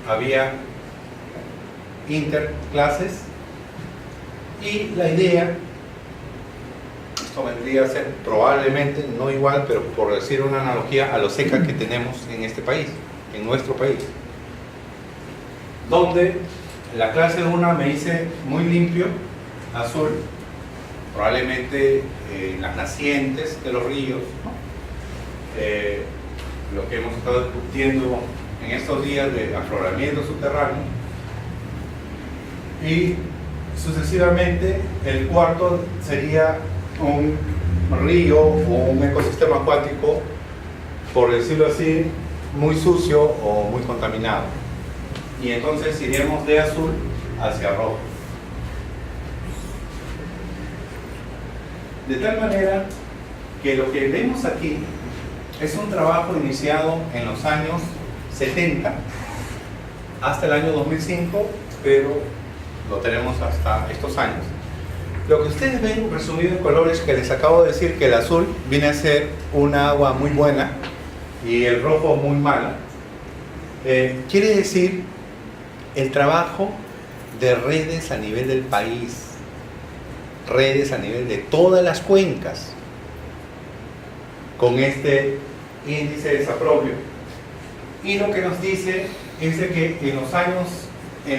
había interclases, y la idea, esto vendría a ser probablemente no igual, pero por decir una analogía a lo seca que tenemos en este país, en nuestro país, donde la clase 1 me hice muy limpio, azul, probablemente las nacientes de los ríos, ¿no? Lo que hemos estado discutiendo en estos días de afloramiento subterráneo, y sucesivamente el cuarto sería un río o un ecosistema acuático, por decirlo así, muy sucio o muy contaminado, y entonces iremos de azul hacia rojo, de tal manera que lo que vemos aquí es un trabajo iniciado en los años 70 hasta el año 2005, pero lo tenemos hasta estos años. Lo que ustedes ven resumido en colores, que les acabo de decir que el azul viene a ser una agua muy buena y el rojo muy mala, quiere decir el trabajo de redes a nivel del país, redes a nivel de todas las cuencas, con este índice de desaprobio. Y lo que nos dice es de que en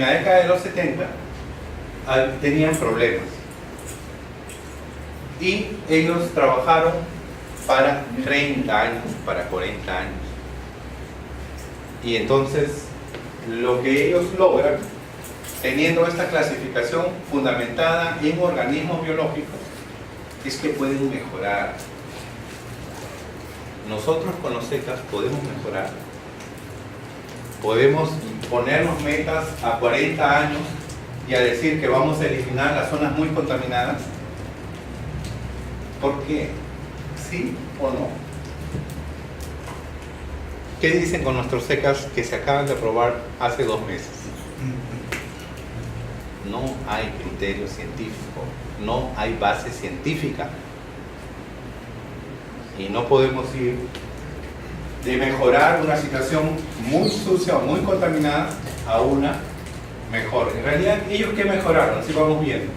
la década de los 70 tenían problemas, y ellos trabajaron para 30 años, para 40 años, y entonces lo que ellos logran teniendo esta clasificación fundamentada en organismos biológicos es que pueden mejorar. Nosotros con los secas podemos mejorar. Podemos ponernos metas a 40 años y a decir que vamos a eliminar las zonas muy contaminadas. ¿Por qué? ¿Sí o no? ¿Qué dicen con nuestros secas que se acaban de aprobar hace 2 meses? No hay criterio científico, no hay base científica. Y no podemos ir de mejorar una situación muy sucia o muy contaminada a una mejor. En realidad, ¿ellos qué mejoraron? Así vamos viendo.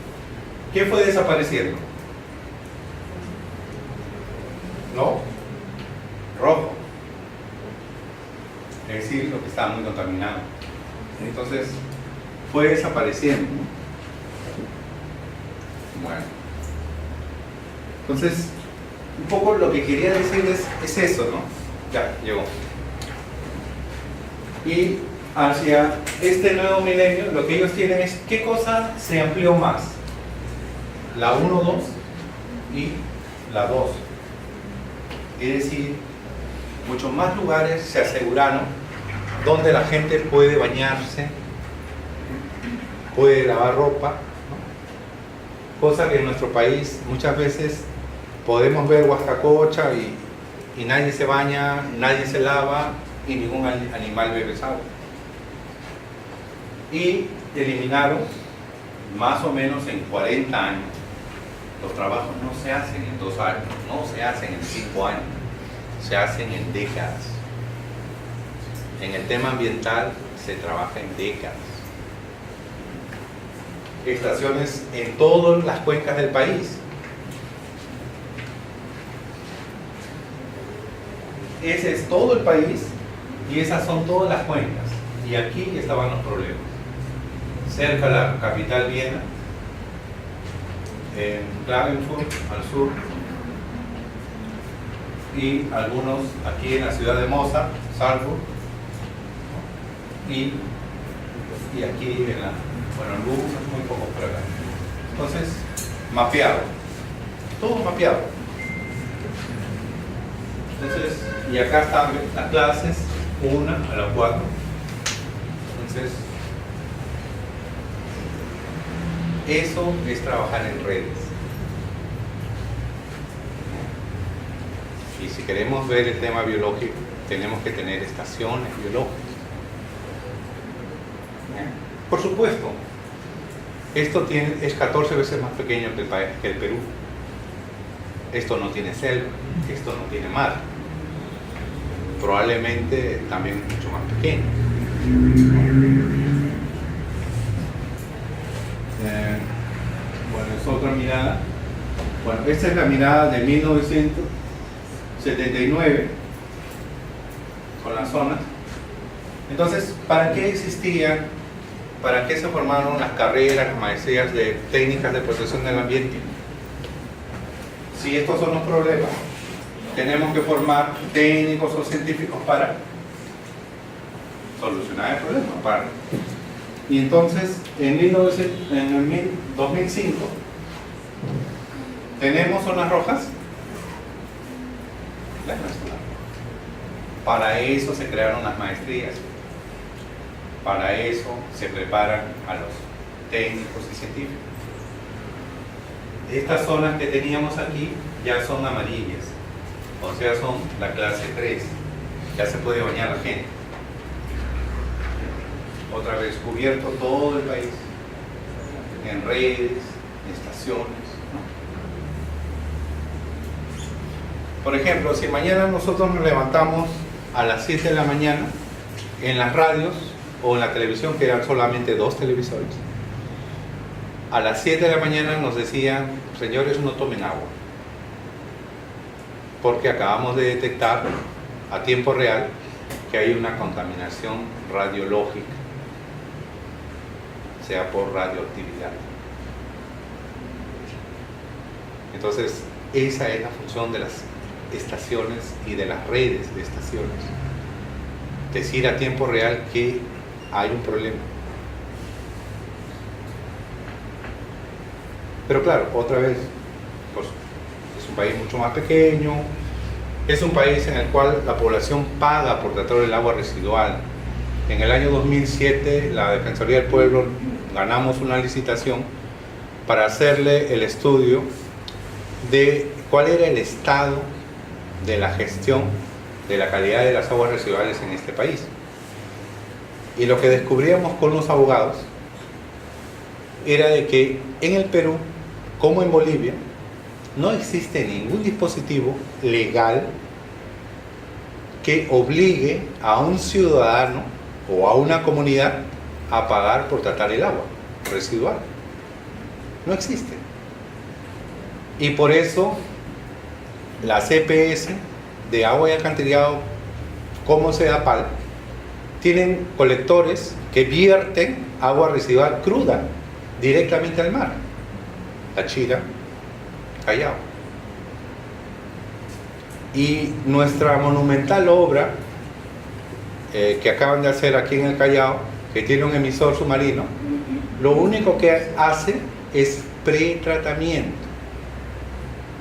¿Qué fue desapareciendo? ¿No? Rojo. Es decir, lo que estaba muy contaminado. Entonces, fue desapareciendo. Bueno. Entonces, un poco lo que quería decirles es eso, ¿no? Ya, llegó. Y hacia este nuevo milenio, lo que ellos tienen es qué cosa se amplió más. La 1, 2 y la 2. Es decir, muchos más lugares se aseguraron donde la gente puede bañarse, puede lavar ropa, ¿no? Cosa que en nuestro país muchas veces podemos ver Huascacocha y nadie se baña, nadie se lava y ningún animal bebe esa agua. Y eliminaron más o menos en 40 años. Los trabajos no se hacen en 2 años, no se hacen en 5 años, se hacen en décadas. En el tema ambiental se trabaja en décadas. Estaciones en todas las cuencas del país. Ese es todo el país y esas son todas las cuencas. Y aquí estaban los problemas. Cerca de la capital Viena, en Klagenfurt, al sur, y algunos aquí en la ciudad de Mostar, Salzburg, y aquí en la, bueno, en Lugo, muy poco por acá. Entonces, mapeado, todo mapeado. Entonces, y acá están las clases, 1 a la 4. Entonces, eso es trabajar en redes. Y si queremos ver el tema biológico, tenemos que tener estaciones biológicas. Por supuesto, esto es 14 veces más pequeño que el Perú. Esto no tiene selva, esto no tiene mar. Probablemente también es mucho más pequeño. Bueno, es otra mirada. Bueno, esta es la mirada de 1979 con las zonas. Entonces, ¿para qué existían? ¿Para qué se formaron las carreras, las maestrías de técnicas de protección del ambiente? Si estos son los problemas, tenemos que formar técnicos o científicos para solucionar el problema. Y entonces, en el 2005, ¿tenemos zonas rojas? Las zonas rojas. Para eso se crearon las maestrías. Para eso se preparan a los técnicos y científicos. Estas zonas que teníamos aquí ya son amarillas, o sea, son la clase 3. Ya se puede bañar la gente. Otra vez cubierto todo el país, en redes, en estaciones, ¿no? Por ejemplo, si mañana nosotros nos levantamos a las 7 de la mañana, en las radios o en la televisión, que eran solamente 2 televisores, a las 7 de la mañana nos decían: señores, no tomen agua, porque acabamos de detectar a tiempo real que hay una contaminación radiológica, sea por radioactividad. Entonces, esa es la función de las estaciones y de las redes de estaciones. Decir a tiempo real que hay un problema. Pero claro, otra vez, pues, es un país mucho más pequeño, es un país en el cual la población paga por tratar el agua residual. En el año 2007, la Defensoría del Pueblo ganamos una licitación para hacerle el estudio de cuál era el estado de la gestión de la calidad de las aguas residuales en este país. Y lo que descubríamos con los abogados era de que en el Perú, como en Bolivia, no existe ningún dispositivo legal que obligue a un ciudadano o a una comunidad a pagar por tratar el agua residual. No existe. Y por eso la CPS de agua y alcantarillado como CEDAPAL tienen colectores que vierten agua residual cruda directamente al mar. Táchira, Callao. Y nuestra monumental obra que acaban de hacer aquí en el Callao, que tiene un emisor submarino, lo único que hace es pretratamiento.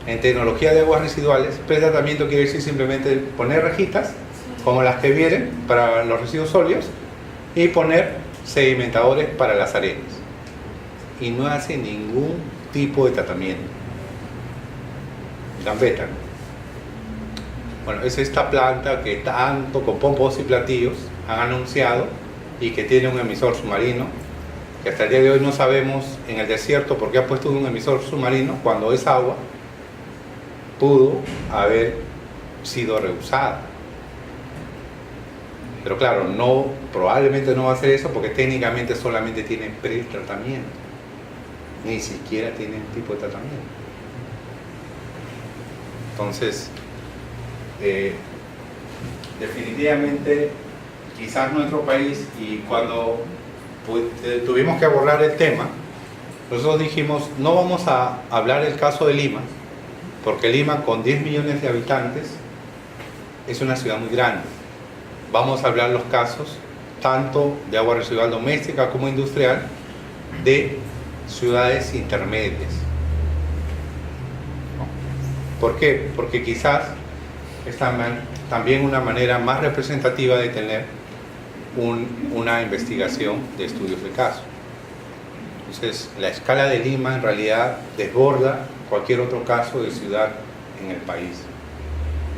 En tecnología de aguas residuales, pretratamiento quiere decir simplemente poner rejitas, como las que vienen para los residuos sólidos, y poner sedimentadores para las arenas. Y no hace ningún tipo de tratamiento. Gambetta. Bueno, es esta planta que tanto con pompos y platillos han anunciado y que tiene un emisor submarino, que hasta el día de hoy no sabemos en el desierto por qué ha puesto un emisor submarino cuando esa agua pudo haber sido reusada. Pero claro, probablemente no va a hacer eso porque técnicamente solamente tienen pretratamiento, ni siquiera tienen tipo de tratamiento. Entonces, definitivamente, quizás nuestro país, y cuando tuvimos que abordar el tema, nosotros dijimos, no vamos a hablar del caso de Lima, porque Lima, con 10 millones de habitantes, es una ciudad muy grande. Vamos a hablar los casos, tanto de agua residual doméstica como industrial, de ciudades intermedias. ¿No? ¿Por qué? Porque quizás es también una manera más representativa de tener una investigación de estudios de caso. Entonces, la escala de Lima en realidad desborda cualquier otro caso de ciudad en el país.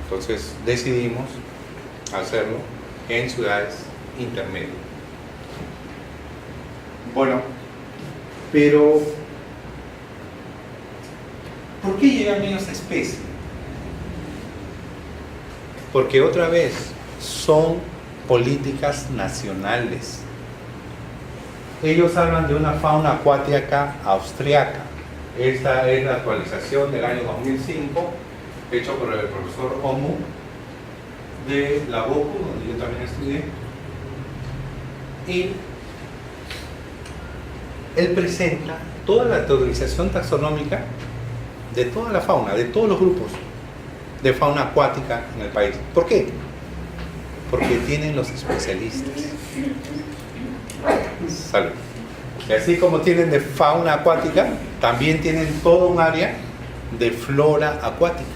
Entonces, decidimos hacerlo en ciudades intermedias. Bueno, pero ¿por qué llegan menos especies? Porque otra vez son políticas nacionales. Ellos hablan de una fauna acuática austriaca. Esta es la actualización del año 2005, hecho por el profesor Omu de la BOCU, donde yo también estudié. Y él presenta toda la actualización taxonómica de toda la fauna, de todos los grupos de fauna acuática en el país. ¿Por qué? Porque tienen los especialistas. Salud. Y así como tienen de fauna acuática, también tienen todo un área de flora acuática.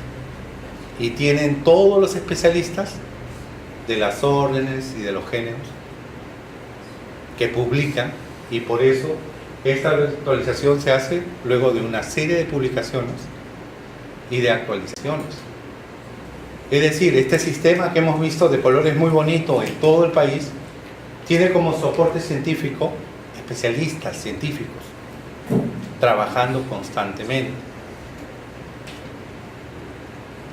Y tienen todos los especialistas de las órdenes y de los géneros que publican, y por eso esta actualización se hace luego de una serie de publicaciones y de actualizaciones. Es decir, este sistema que hemos visto de colores muy bonito en todo el país tiene como soporte científico especialistas científicos trabajando constantemente.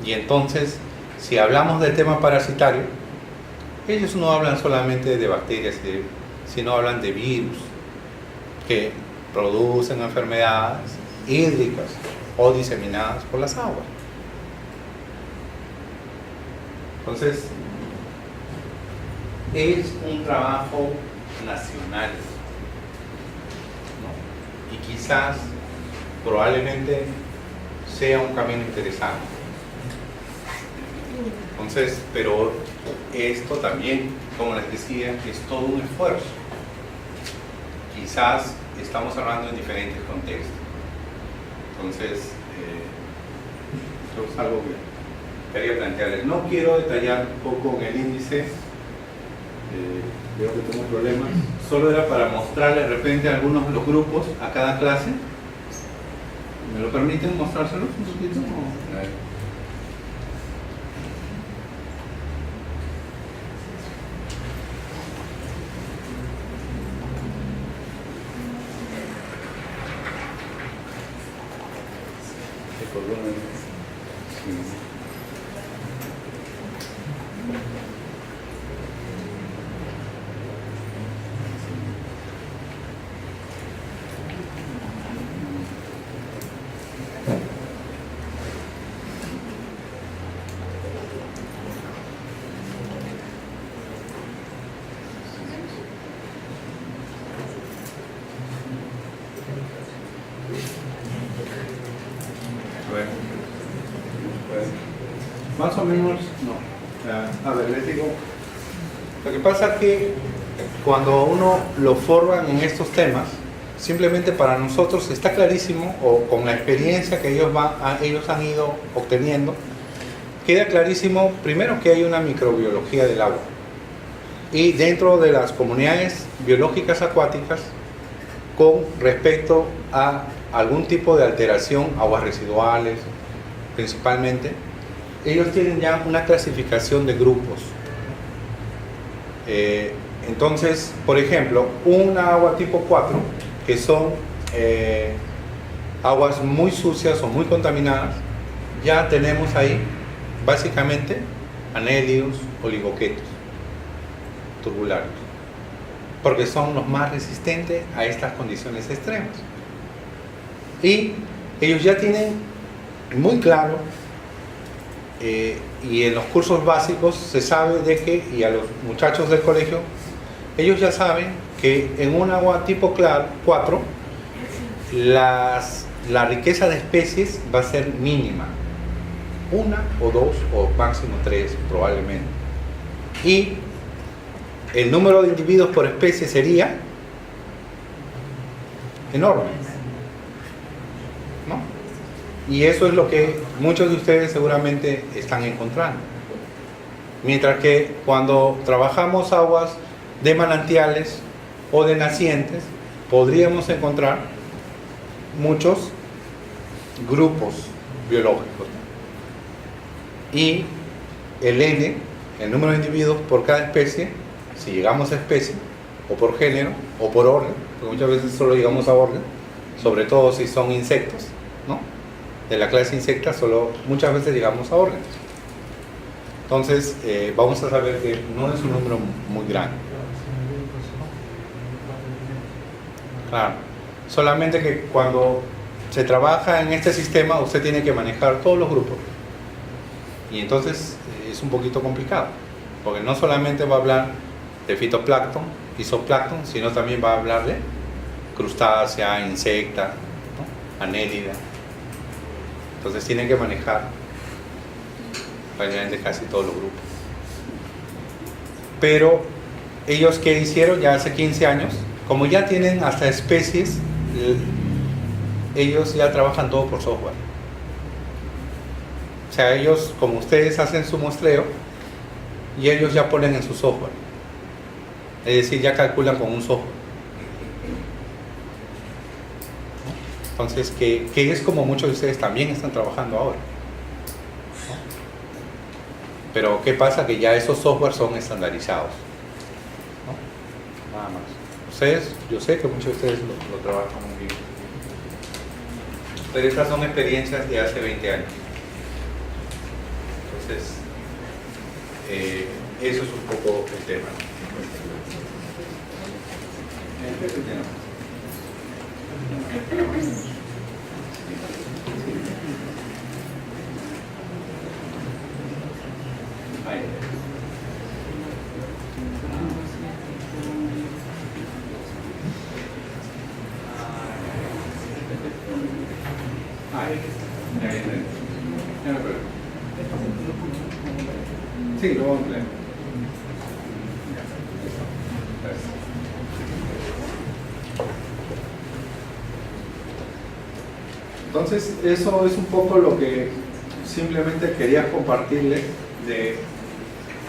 Y entonces, si hablamos del tema parasitario, ellos no hablan solamente de bacterias, sino hablan de virus que producen enfermedades hídricas o diseminadas por las aguas. Entonces, es un trabajo nacional, ¿no? Y quizás, probablemente, sea un camino interesante. Entonces, pero esto también, como les decía, es todo un esfuerzo. quizás estamos hablando en diferentes contextos. Entonces, eso es algo que quería plantearles. No quiero detallar un poco en el índice, veo que tengo problemas. Solo era para mostrarles de repente algunos de los grupos a cada clase. ¿Me lo permiten mostrárselos un poquito? A ver. Más o menos, no. A ver, les digo. Lo que pasa es que cuando uno lo forman en estos temas, simplemente para nosotros está clarísimo, o con la experiencia que ellos han ido obteniendo, queda clarísimo primero que hay una microbiología del agua. Y dentro de las comunidades biológicas acuáticas, con respecto a algún tipo de alteración, aguas residuales principalmente, ellos tienen ya una clasificación de grupos. Entonces, por ejemplo, una agua tipo 4, que son aguas muy sucias o muy contaminadas, ya tenemos ahí básicamente anélidos, oligoquetos, turbularios, porque son los más resistentes a estas condiciones extremas. Y ellos ya tienen muy claro, y en los cursos básicos se sabe de que, y a los muchachos del colegio, ellos ya saben que en un agua tipo 4 la riqueza de especies va a ser mínima, 1 o 2 o máximo 3 probablemente, y el número de individuos por especie sería enorme, ¿no? Y eso es lo que muchos de ustedes seguramente están encontrando. Mientras que cuando trabajamos aguas de manantiales o de nacientes, podríamos encontrar muchos grupos biológicos. Y el N, el número de individuos por cada especie, si llegamos a especie, o por género, o por orden, porque muchas veces solo llegamos a orden, sobre todo si son insectos, ¿no? De la clase insecta solo muchas veces llegamos a órdenes. Entonces vamos a saber que no es un número muy grande. Claro, solamente que cuando se trabaja en este sistema usted tiene que manejar todos los grupos. Y entonces es un poquito complicado, porque no solamente va a hablar de fitoplancton y zooplancton, sino también va a hablar de crustácea, insecta, ¿no? Anélida. Entonces tienen que manejar prácticamente casi todos los grupos. Pero ellos, ¿qué hicieron? Ya hace 15 años, como ya tienen hasta especies, ellos ya trabajan todo por software. O sea, ellos, como ustedes hacen su muestreo, y ellos ya ponen en su software. Es decir, ya calculan con un software. Entonces, que es como muchos de ustedes también están trabajando ahora. Pero ¿qué pasa? Que ya esos softwares son estandarizados, ¿no? Nada más. Ustedes, yo sé que muchos de ustedes lo trabajan muy bien. Pero estas son experiencias de hace 20 años. Entonces, eso es un poco el tema. Sí, lo vamos a leer. Gracias. Entonces, eso es un poco lo que simplemente quería compartirles de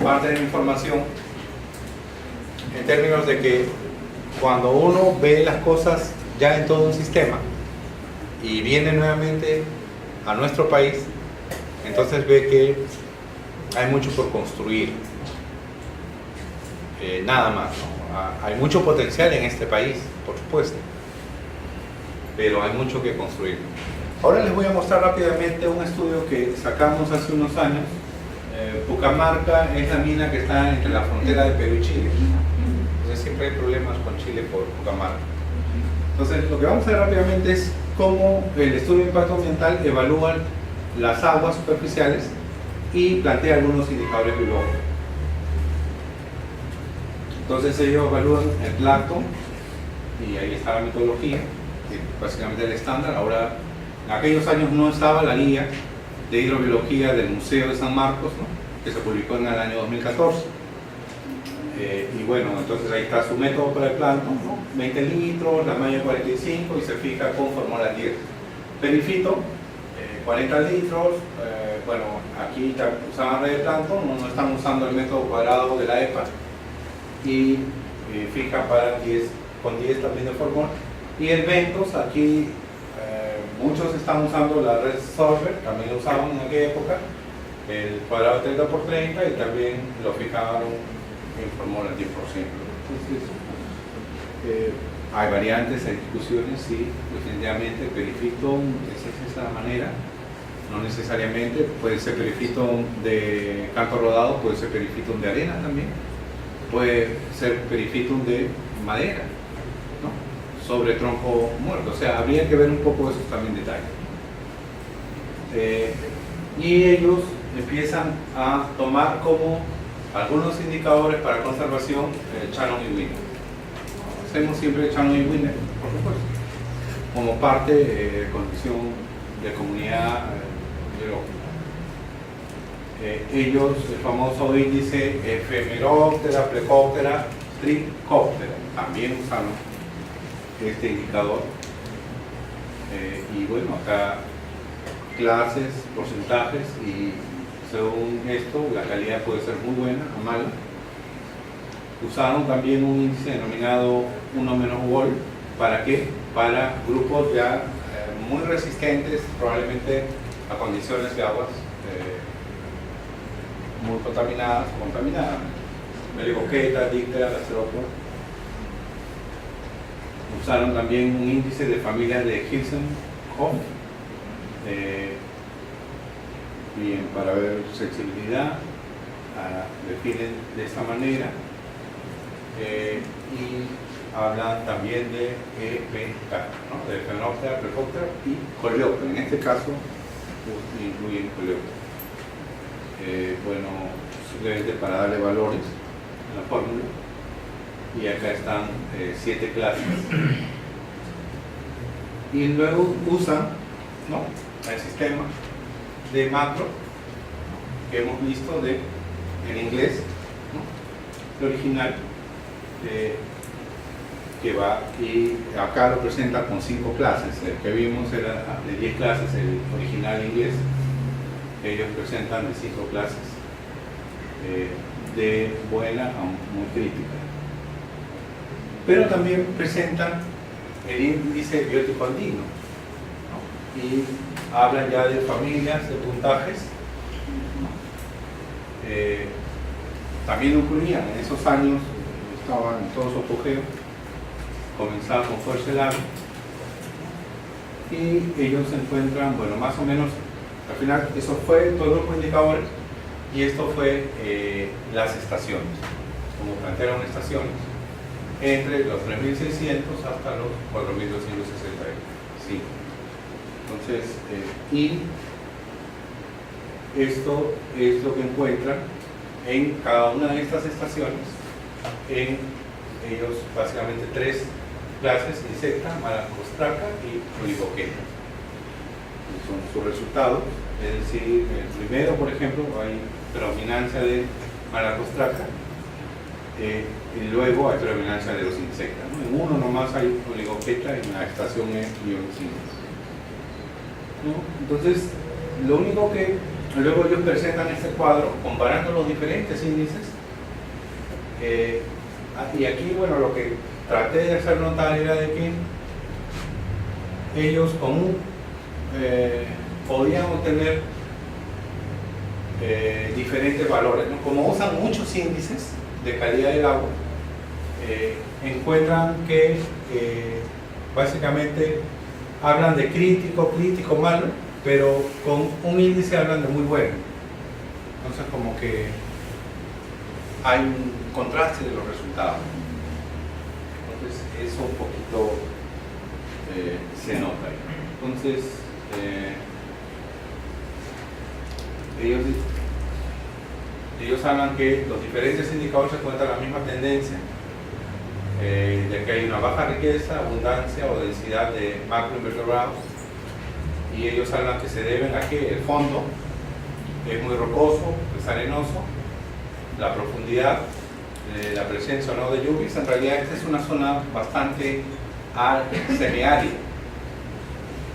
parte de la información, en términos de que cuando uno ve las cosas ya en todo un sistema y viene nuevamente a nuestro país, entonces ve que hay mucho por construir, nada más, ¿no? Hay mucho potencial en este país, por supuesto, pero hay mucho que construir. Ahora les voy a mostrar rápidamente un estudio que sacamos hace unos años. Pucamarca es la mina que está entre la frontera de Perú y Chile. Entonces siempre hay problemas con Chile por Pucamarca. Entonces lo que vamos a ver rápidamente es cómo el estudio de impacto ambiental evalúa las aguas superficiales y plantea algunos indicadores biológicos. Entonces ellos evalúan el plancton y ahí está la metodología, que básicamente el estándar. Ahora, en aquellos años no estaba la guía de hidrobiología del Museo de San Marcos, ¿no? Que se publicó en el año 2014. Y bueno, entonces ahí está su método para el plancton, ¿no? 20 litros, la malla 45 y se fija con fórmula 10. Perifito, 40 litros, bueno, aquí usaban red de plancton, no están usando el método cuadrado de la EPA y fija para 10, con 10 también de fórmula. Y el Ventos, aquí muchos están usando la red Solver, también lo usaban en aquella época, el cuadrado 30 por 30 y también lo fijaron en fórmula 10%. Entonces, hay variantes, hay discusiones, sí, definitivamente el perifito es esa manera, no necesariamente, puede ser perifito de canto rodado, puede ser perifito de arena también, puede ser perifito de madera, ¿no? Sobre tronco muerto, o sea, habría que ver un poco esos también detalles. Y ellos empiezan a tomar como algunos indicadores para conservación, Shannon y Wiener. Hacemos siempre Shannon y Wiener, por supuesto, como parte de condición de comunidad biológica. Ellos, el famoso índice Ephemeroptera, Plecoptera, Trichoptera, también usaron este indicador. Y bueno, acá clases, porcentajes y según esto, la calidad puede ser muy buena o mala. Usaron también un índice denominado 1-Wall. ¿Para qué? Para grupos ya muy resistentes, probablemente a condiciones de aguas muy contaminadas o contaminadas. Melicoqueta, Dictera, Gasterópoda. Usaron también un índice de familias de Hilsenhoff. Bien, para ver sensibilidad, definen de esta manera y hablan también de EPK, ¿no? De Ephemeroptera, Plecoptera y Coleoptera. En este caso incluyen Coleoptera. Bueno, simplemente para darle valores a la fórmula. Y acá están 7 clases. Y luego usan, ¿no?, el sistema de macro que hemos visto en inglés, ¿no?, el original, que va, y acá lo presenta con 5 clases. El que vimos era de 10 clases, el original inglés. Ellos presentan de 5 clases, de buena a muy crítica. Pero también presentan el índice biótico andino, ¿no?, y hablan ya de familias, de puntajes. También ocurrían en esos años, estaban en todo su apogeo, comenzaba con fuerza el agua, y ellos se encuentran, bueno, más o menos, al final, eso fue todo el grupo de indicadores, y esto fue las estaciones, como plantearon estaciones, entre los 3.600 hasta los 4.265. Entonces, y esto es lo que encuentran en cada una de estas estaciones. En ellos, básicamente, 3 clases: insecta, malacostraca y oligoqueta. Son sus resultados. Es decir, el primero, por ejemplo, hay predominancia de malacostraca, y luego hay predominancia de los insectas, ¿no? En uno nomás hay oligoqueta y en la estación es ioncina. ¿no? Entonces, lo único que luego ellos presentan este cuadro comparando los diferentes índices. Y aquí, bueno, lo que traté de hacer notar era de que ellos podían obtener diferentes valores, ¿no? Como usan muchos índices de calidad del agua, encuentran que básicamente hablan de crítico, malo, pero con un índice hablan de muy bueno. Entonces como que hay un contraste de los resultados. Entonces eso un poquito se nota ahí. Entonces ellos hablan que los diferentes indicadores encuentran la misma tendencia, de que hay una baja riqueza, abundancia o densidad de macroinvertebrados, y ellos hablan que se deben a que el fondo es muy rocoso, es arenoso, la profundidad, la presencia o no de lluvias. En realidad esta es una zona bastante semiárida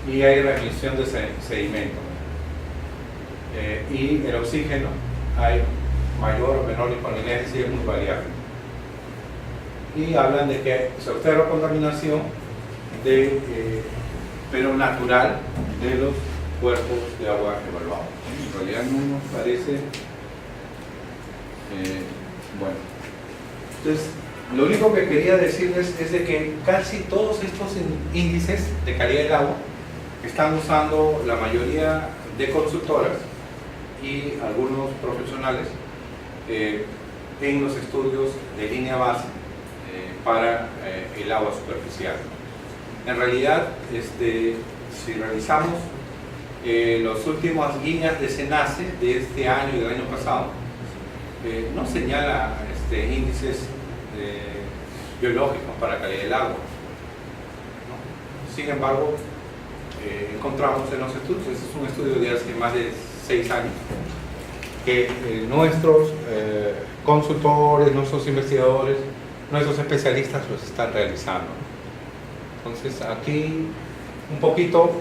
y hay remisión de sedimento, y el oxígeno hay mayor o menor disponibilidad y es muy variable. Y hablan de que se observa contaminación pero natural de los cuerpos de agua evaluados. En realidad no nos parece bueno. Entonces, lo único que quería decirles es de que casi todos estos índices de calidad del agua están usando la mayoría de consultoras y algunos profesionales en los estudios de línea base para el agua superficial. En realidad, si revisamos las últimas guías de SENACE de este año y del año pasado, no señala índices biológicos para calidad del agua, ¿no? Sin embargo, encontramos en los estudios, este es un estudio de hace más de 6 años, que nuestros consultores, nuestros investigadores, nuestros especialistas los están realizando. Entonces aquí un poquito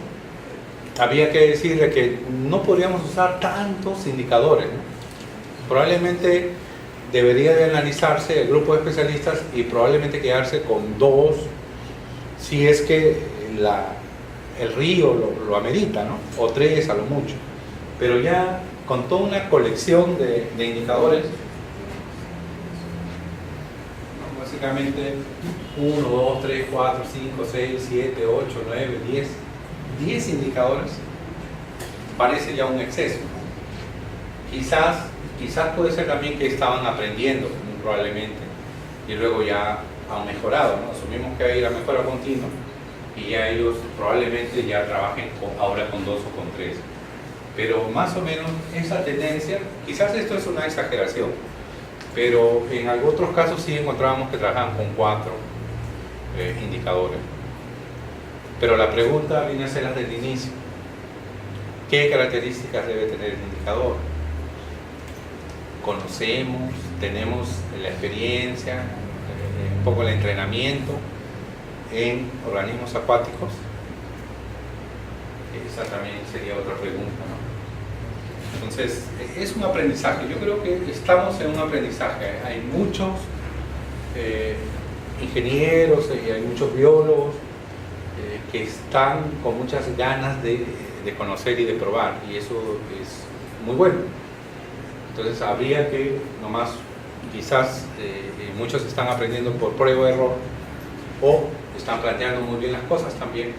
había que decirle que no podríamos usar tantos indicadores, ¿no? Probablemente debería de analizarse el grupo de especialistas y probablemente quedarse con 2 si es que el río lo amerita, ¿no? O 3 a lo mucho, pero ya con toda una colección de indicadores, ¿no? Básicamente 1, 2, 3, 4, 5, 6, 7, 8, 9, 10 indicadores parece ya un exceso. Quizás puede ser también que estaban aprendiendo, muy probablemente, y luego ya han mejorado, ¿no? Asumimos que hay la mejora continua y ya ellos probablemente ya trabajen ahora con 2 o con 3. Pero más o menos esa tendencia, quizás esto es una exageración, pero en otros casos sí encontrábamos que trabajan con 4 indicadores. Pero la pregunta viene a ser la del inicio. ¿Qué características debe tener el indicador? Conocemos, tenemos la experiencia, un poco el entrenamiento en organismos acuáticos. Esa también sería otra pregunta, ¿no? Entonces, es un aprendizaje. Yo creo que estamos en un aprendizaje. Hay muchos ingenieros y hay muchos biólogos que están con muchas ganas de conocer y de probar, y eso es muy bueno. Entonces habría que nomás, quizás muchos están aprendiendo por prueba y error o están planteando muy bien las cosas también.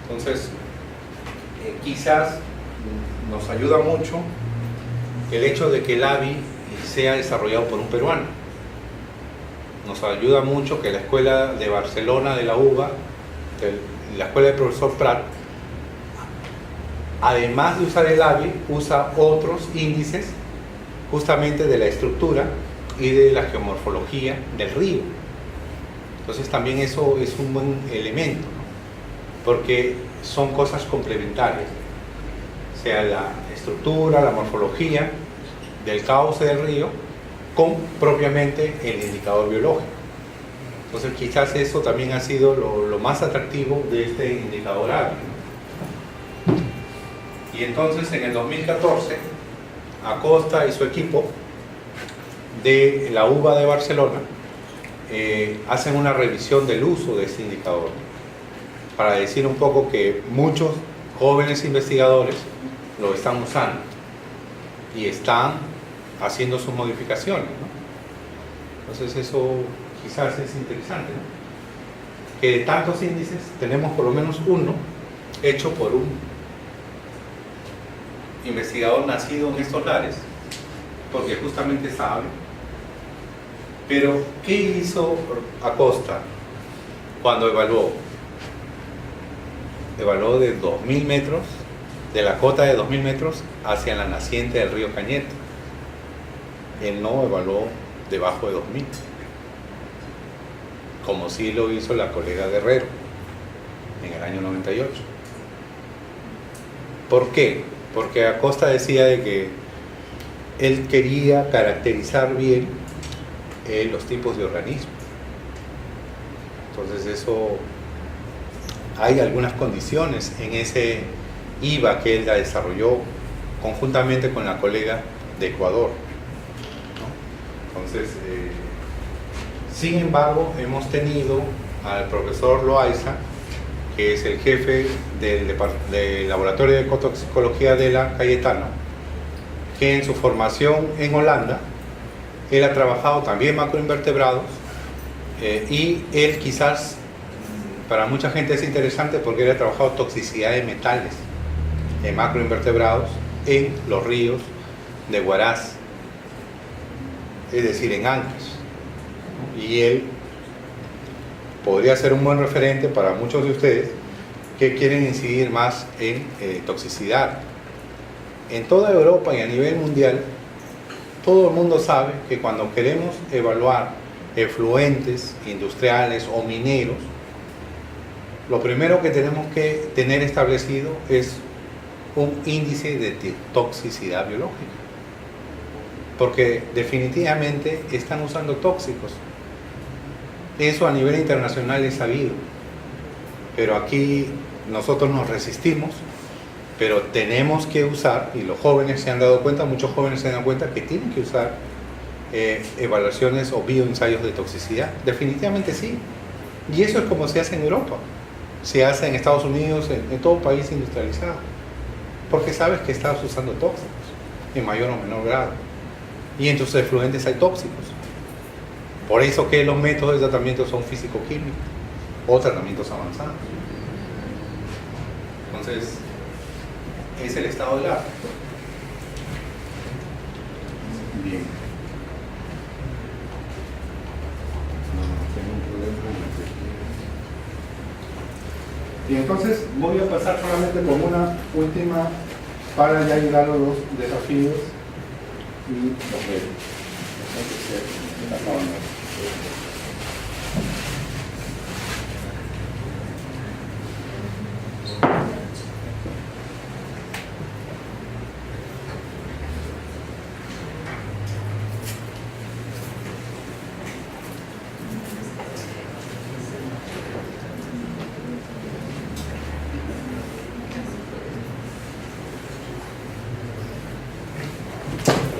Entonces quizás nos ayuda mucho el hecho de que el ABI sea desarrollado por un peruano. Nos ayuda mucho que la Escuela de Barcelona de la UBA, la Escuela del Profesor Prat, además de usar el ABI, usa otros índices justamente de la estructura y de la geomorfología del río. Entonces también eso es un buen elemento, ¿no? Porque son cosas complementarias, o sea, la estructura, la morfología del cauce del río con propiamente el indicador biológico. Entonces quizás eso también ha sido lo más atractivo de este indicador ABI, ¿no? Y entonces en el 2014, Acosta y su equipo de la UBA de Barcelona hacen una revisión del uso de este indicador para decir un poco que muchos jóvenes investigadores lo están usando y están haciendo sus modificaciones, ¿no? Entonces eso quizás es interesante, ¿no? Que de tantos índices tenemos por lo menos uno hecho por un investigador nacido en estos lares, porque justamente sabe. Pero ¿qué hizo Acosta cuando evaluó? Evaluó de 2000 metros, de la cota de 2000 metros hacia la naciente del río Cañete. Él no evaluó debajo de 2000, como sí lo hizo la colega Guerrero en el año 98. ¿Por qué? Porque Acosta decía de que él quería caracterizar bien los tipos de organismos. Entonces eso, hay algunas condiciones en ese IVA que él la desarrolló conjuntamente con la colega de Ecuador, ¿no? Entonces, sin embargo, hemos tenido al profesor Loaiza, que es el jefe del laboratorio de ecotoxicología de la Cayetano, que en su formación en Holanda, él ha trabajado también macroinvertebrados, y él quizás, para mucha gente es interesante porque él ha trabajado toxicidad de metales en macroinvertebrados en los ríos de Huaraz, es decir, en Ancash. Y él podría ser un buen referente para muchos de ustedes que quieren incidir más en toxicidad. En toda Europa y a nivel mundial, todo el mundo sabe que cuando queremos evaluar efluentes industriales o mineros, lo primero que tenemos que tener establecido es un índice de toxicidad biológica, porque definitivamente están usando tóxicos. Eso a nivel internacional es sabido, pero aquí nosotros nos resistimos, pero tenemos que usar, y los jóvenes se han dado cuenta, muchos jóvenes se dan cuenta que tienen que usar evaluaciones o bioensayos de toxicidad. Definitivamente sí, y eso es como se hace en Europa, se hace en Estados Unidos, en todo país industrializado, porque sabes que estás usando tóxicos en mayor o menor grado, y en tus efluentes hay tóxicos. Por eso que los métodos de tratamiento son físico-químicos o tratamientos avanzados. Entonces, es el estado del arte. Bien. Tengo un problema con la tecnología. Y entonces voy a pasar solamente con una última para ya llegar a los desafíos y los retos.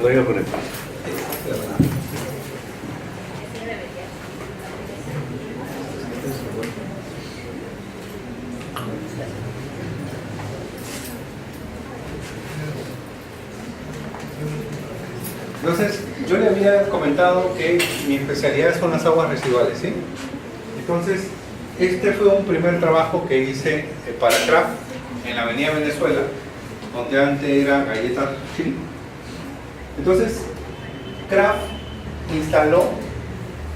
Voy a poner. Entonces, yo le había comentado que mi especialidad son las aguas residuales, ¿sí? Entonces, este fue un primer trabajo que hice para Kraft en la Avenida Venezuela, donde antes era Galletas Chile. Entonces, Kraft instaló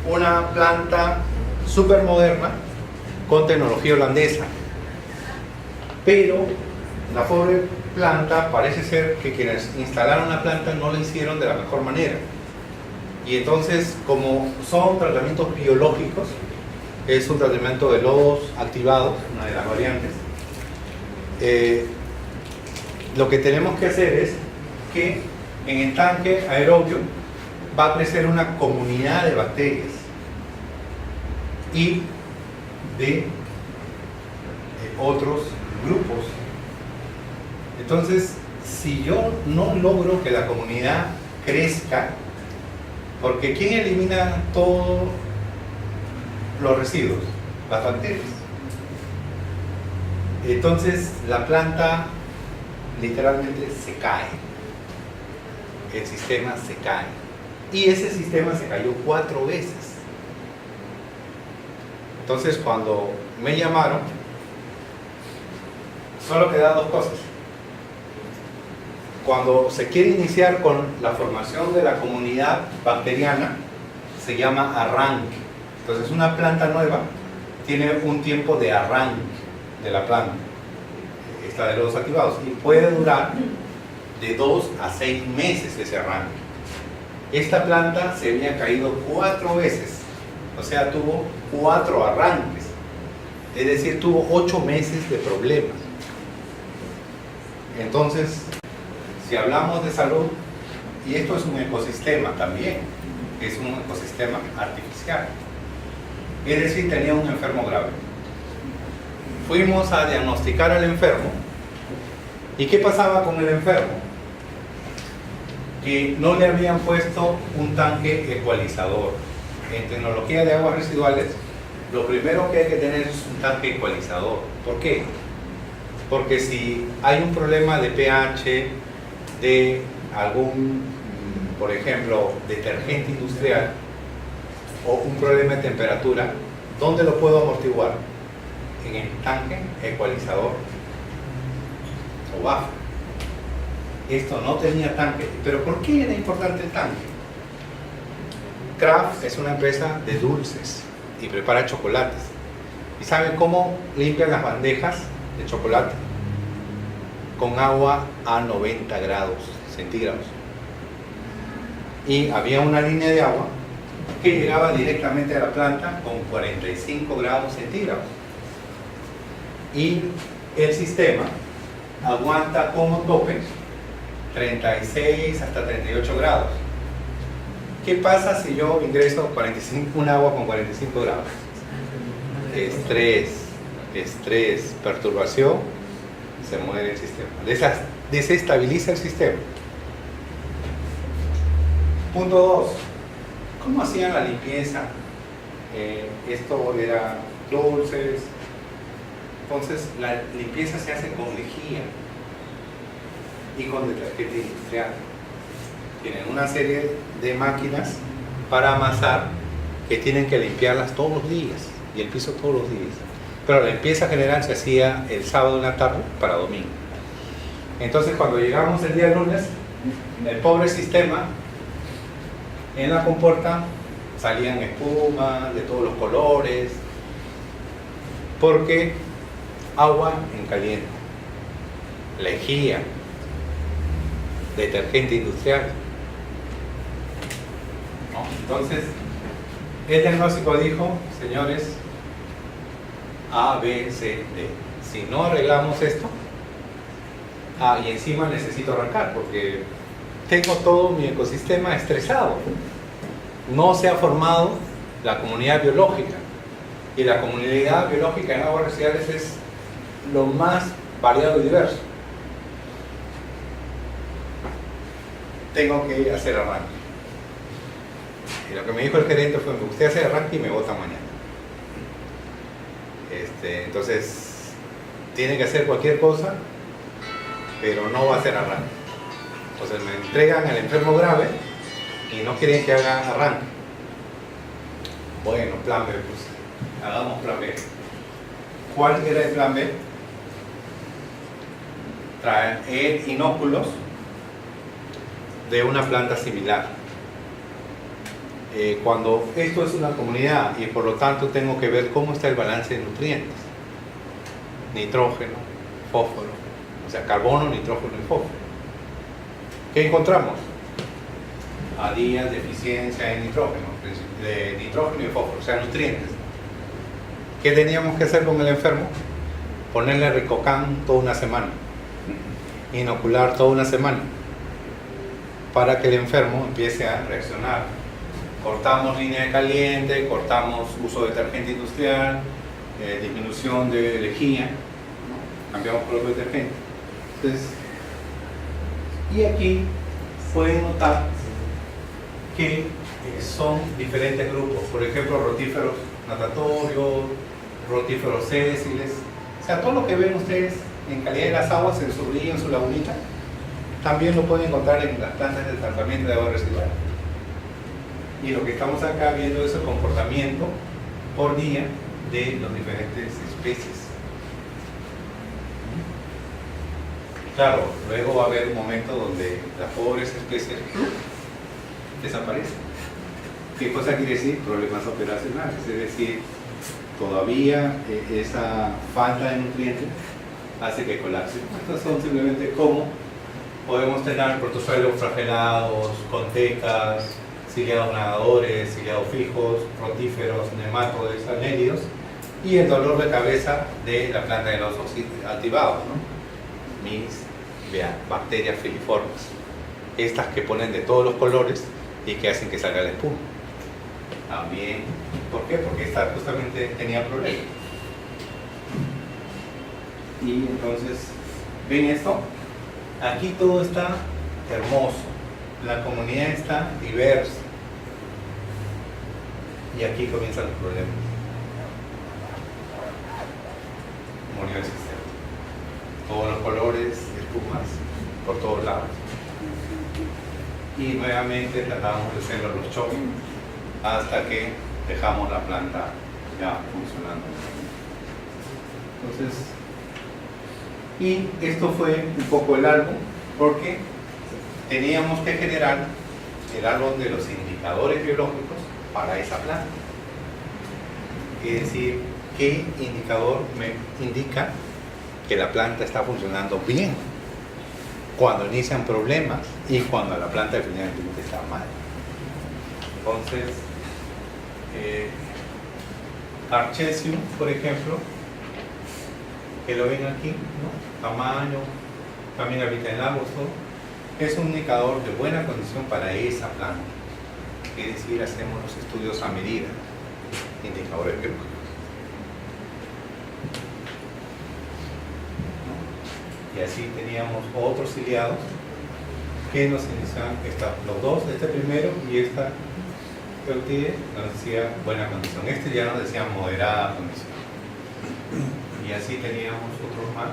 una planta súper moderna con tecnología holandesa, pero la pobre planta, parece ser que quienes instalaron la planta no la hicieron de la mejor manera, y entonces, como son tratamientos biológicos, es un tratamiento de lodos activados, una de las variantes, lo que tenemos que hacer es que en el tanque aerobio va a crecer una comunidad de bacterias y de otros grupos Entonces, si yo no logro que la comunidad crezca, porque ¿quién elimina todos los residuos? Las bacterias. Entonces, la planta literalmente se cae. El sistema se cae. Y ese sistema se cayó 4 veces. Entonces, cuando me llamaron, solo quedan 2 cosas. Cuando se quiere iniciar con la formación de la comunidad bacteriana, se llama arranque. Entonces, una planta nueva tiene un tiempo de arranque de la planta, esta de los activados, y puede durar de 2 a 6 meses ese arranque. Esta planta se había caído 4 veces, o sea, tuvo 4 arranques, es decir, tuvo 8 meses de problemas. Entonces, si hablamos de salud, y esto es un ecosistema también, es un ecosistema artificial, es decir, tenía un enfermo grave. Fuimos a diagnosticar al enfermo, ¿y qué pasaba con el enfermo? Que no le habían puesto un tanque ecualizador. En tecnología de aguas residuales, lo primero que hay que tener es un tanque ecualizador. ¿Por qué? Porque si hay un problema de pH, de algún, por ejemplo, detergente industrial, o un problema de temperatura, ¿dónde lo puedo amortiguar? En el tanque ecualizador o bajo. Esto no tenía tanque. ¿Pero por qué era importante el tanque? Kraft es una empresa de dulces y prepara chocolates. ¿Y saben cómo limpian las bandejas de chocolate? Con agua a 90 grados centígrados. Y había una línea de agua que llegaba directamente a la planta con 45 grados centígrados. Y el sistema aguanta como tope 36 hasta 38 grados. ¿Qué pasa si yo ingreso un agua con 45 grados? Estrés, perturbación, se muere el sistema. Desestabiliza el sistema. Punto 2. ¿Cómo hacían la limpieza? Esto era dulces. Entonces, la limpieza se hace con lejía y con detergente industrial. Tienen una serie de máquinas para amasar que tienen que limpiarlas todos los días y el piso todos los días. Pero la limpieza general se hacía el sábado en la tarde para domingo. Entonces, cuando llegamos el día lunes, el pobre sistema, en la compuerta salían espuma de todos los colores, porque agua en caliente, lejía, detergente industrial. ¿No? Entonces, el diagnóstico dijo, señores, A, B, C, D. Si no arreglamos esto, y encima necesito arrancar, porque tengo todo mi ecosistema estresado. No se ha formado la comunidad biológica. Y la comunidad biológica en aguas residuales es lo más variado y diverso. Tengo que hacer arranque. Y lo que me dijo el gerente fue: usted hace arranque y me vota mañana. Entonces, tiene que hacer cualquier cosa, pero no va a hacer arranque. Entonces me entregan al enfermo grave y no quieren que haga arranque. Bueno, plan B, pues hagamos plan B. ¿Cuál era el plan B? Traer inóculos de una planta similar. Cuando esto es una comunidad y por lo tanto tengo que ver cómo está el balance de nutrientes, nitrógeno, fósforo, o sea, carbono, nitrógeno y fósforo. ¿Qué encontramos? Había deficiencia de nitrógeno y fósforo, o sea, nutrientes. ¿Qué teníamos que hacer con el enfermo? Ponerle Ricocan toda una semana, inocular toda una semana, para que el enfermo empiece a reaccionar. Cortamos línea de caliente, cortamos uso de detergente industrial, disminución de lejía, ¿no? Cambiamos por otro detergente. Entonces, Y aquí pueden notar que son diferentes grupos, por ejemplo, rotíferos natatorios, rotíferos sésiles, o sea, todo lo que ven ustedes en calidad de las aguas en su río, en su lagunita, también lo pueden encontrar en las plantas de tratamiento de agua residual. Y lo que estamos acá viendo es el comportamiento por día de las diferentes especies. Claro, luego va a haber un momento donde las pobres especies desaparecen. ¿Qué cosa quiere decir? Problemas operacionales, es decir, todavía esa falta de nutrientes hace que colapse. Estos son simplemente cómo podemos tener protozoarios flagelados, contecas, ciliados nadadores, ciliados fijos, rotíferos, nematodes, anélidos, y el dolor de cabeza de la planta de los activados, ¿no? Bacterias filiformes, estas que ponen de todos los colores y que hacen que salga la espuma. También, ¿por qué? Porque esta justamente tenía problemas. Y entonces, ¿ven esto? Aquí todo está hermoso, la comunidad está diversa. Y aquí comienzan los problemas. Murió el sistema. Todos los colores, espumas, por todos lados. Y nuevamente tratamos de hacer los choques hasta que dejamos la planta ya funcionando. Entonces, y esto fue un poco el árbol, porque teníamos que generar el árbol de los indicadores biológicos para esa planta. Es decir, ¿qué indicador me indica que la planta está funcionando bien cuando inician problemas y cuando la planta definitivamente está mal? Entonces, Archesium, por ejemplo, que lo ven aquí, ¿no? Tamaño, también habita en lagos, ¿no? Es un indicador de buena condición para esa planta. Es decir, hacemos los estudios a medida, indicadores biológicos. ¿No? Y así teníamos otros ciliados que nos iniciaban, los dos, este primero y esta Eutide, nos decía buena condición. Este ya nos decía moderada condición. Y así teníamos otros más.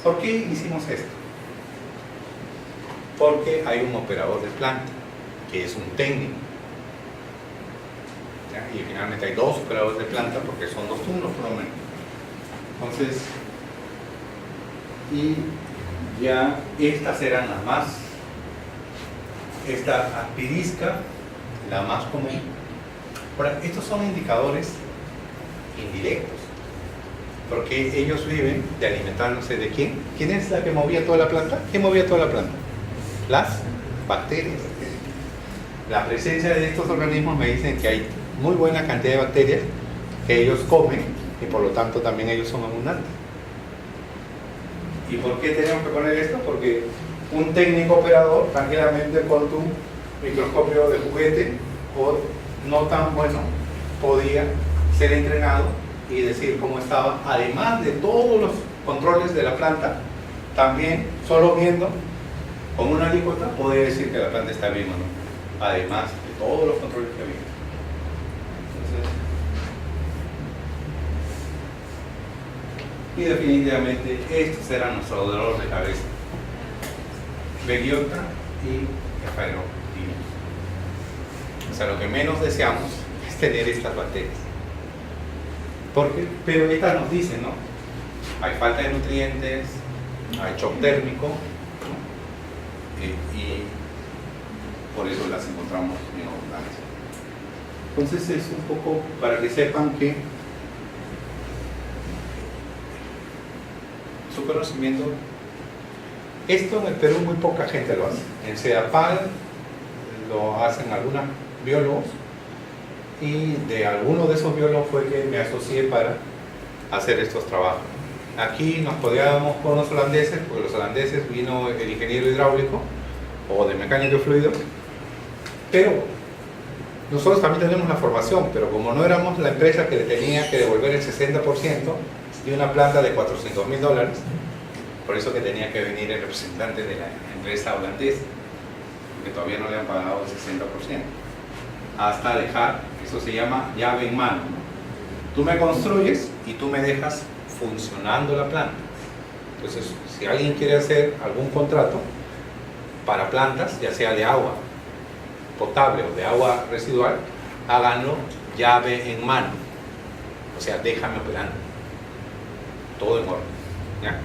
¿Por qué hicimos esto? Porque hay un operador de planta, que es un técnico. ¿Ya? Y finalmente hay dos operadores de planta, porque son dos turnos por lo menos. Entonces, y ya estas eran las más, esta aspirisca, la más común. Ahora, estos son indicadores indirectos, porque ellos viven de alimentándose de ¿quién? ¿Quién es la que movía toda la planta? ¿Quién movía toda la planta? Las bacterias. La presencia de estos organismos me dicen que hay muy buena cantidad de bacterias que ellos comen y por lo tanto también ellos son abundantes. ¿Y por qué tenemos que poner esto? Porque un técnico operador, tranquilamente con tu microscopio de juguete o no tan bueno, podía ser entrenado y decir cómo estaba, además de todos los controles de la planta, también solo viendo con una alícuota puede decir que la planta está bien o no, además de todos los controles que había. Entonces, y definitivamente estos eran nuestros dolores de cabeza: Beggiota y Sphaerotheca. O sea, lo que menos deseamos es tener estas bacterias. Pero estas nos dicen, ¿no? Hay falta de nutrientes, hay shock térmico, ¿no? Y por eso las encontramos en abundancia. Entonces es un poco para que sepan que su conocimiento, esto en el Perú muy poca gente lo hace. En CEDAPAL lo hacen algunos biólogos, y de alguno de esos biólogos fue que me asocié para hacer estos trabajos. Aquí nos codeábamos con los holandeses, porque los holandeses vino el ingeniero hidráulico o de mecánico de fluidos, pero nosotros también tenemos la formación, pero como no éramos la empresa que le tenía que devolver el 60% de una planta de $400.000, Por eso que tenía que venir el representante de la empresa holandesa, que todavía no le han pagado el 60%, hasta dejar, eso se llama llave en mano, ¿no? Tú me construyes y tú me dejas funcionando la planta. Entonces, si alguien quiere hacer algún contrato para plantas, ya sea de agua potable o de agua residual, háganlo llave en mano, o sea, déjame operando, todo en orden, ¿ya?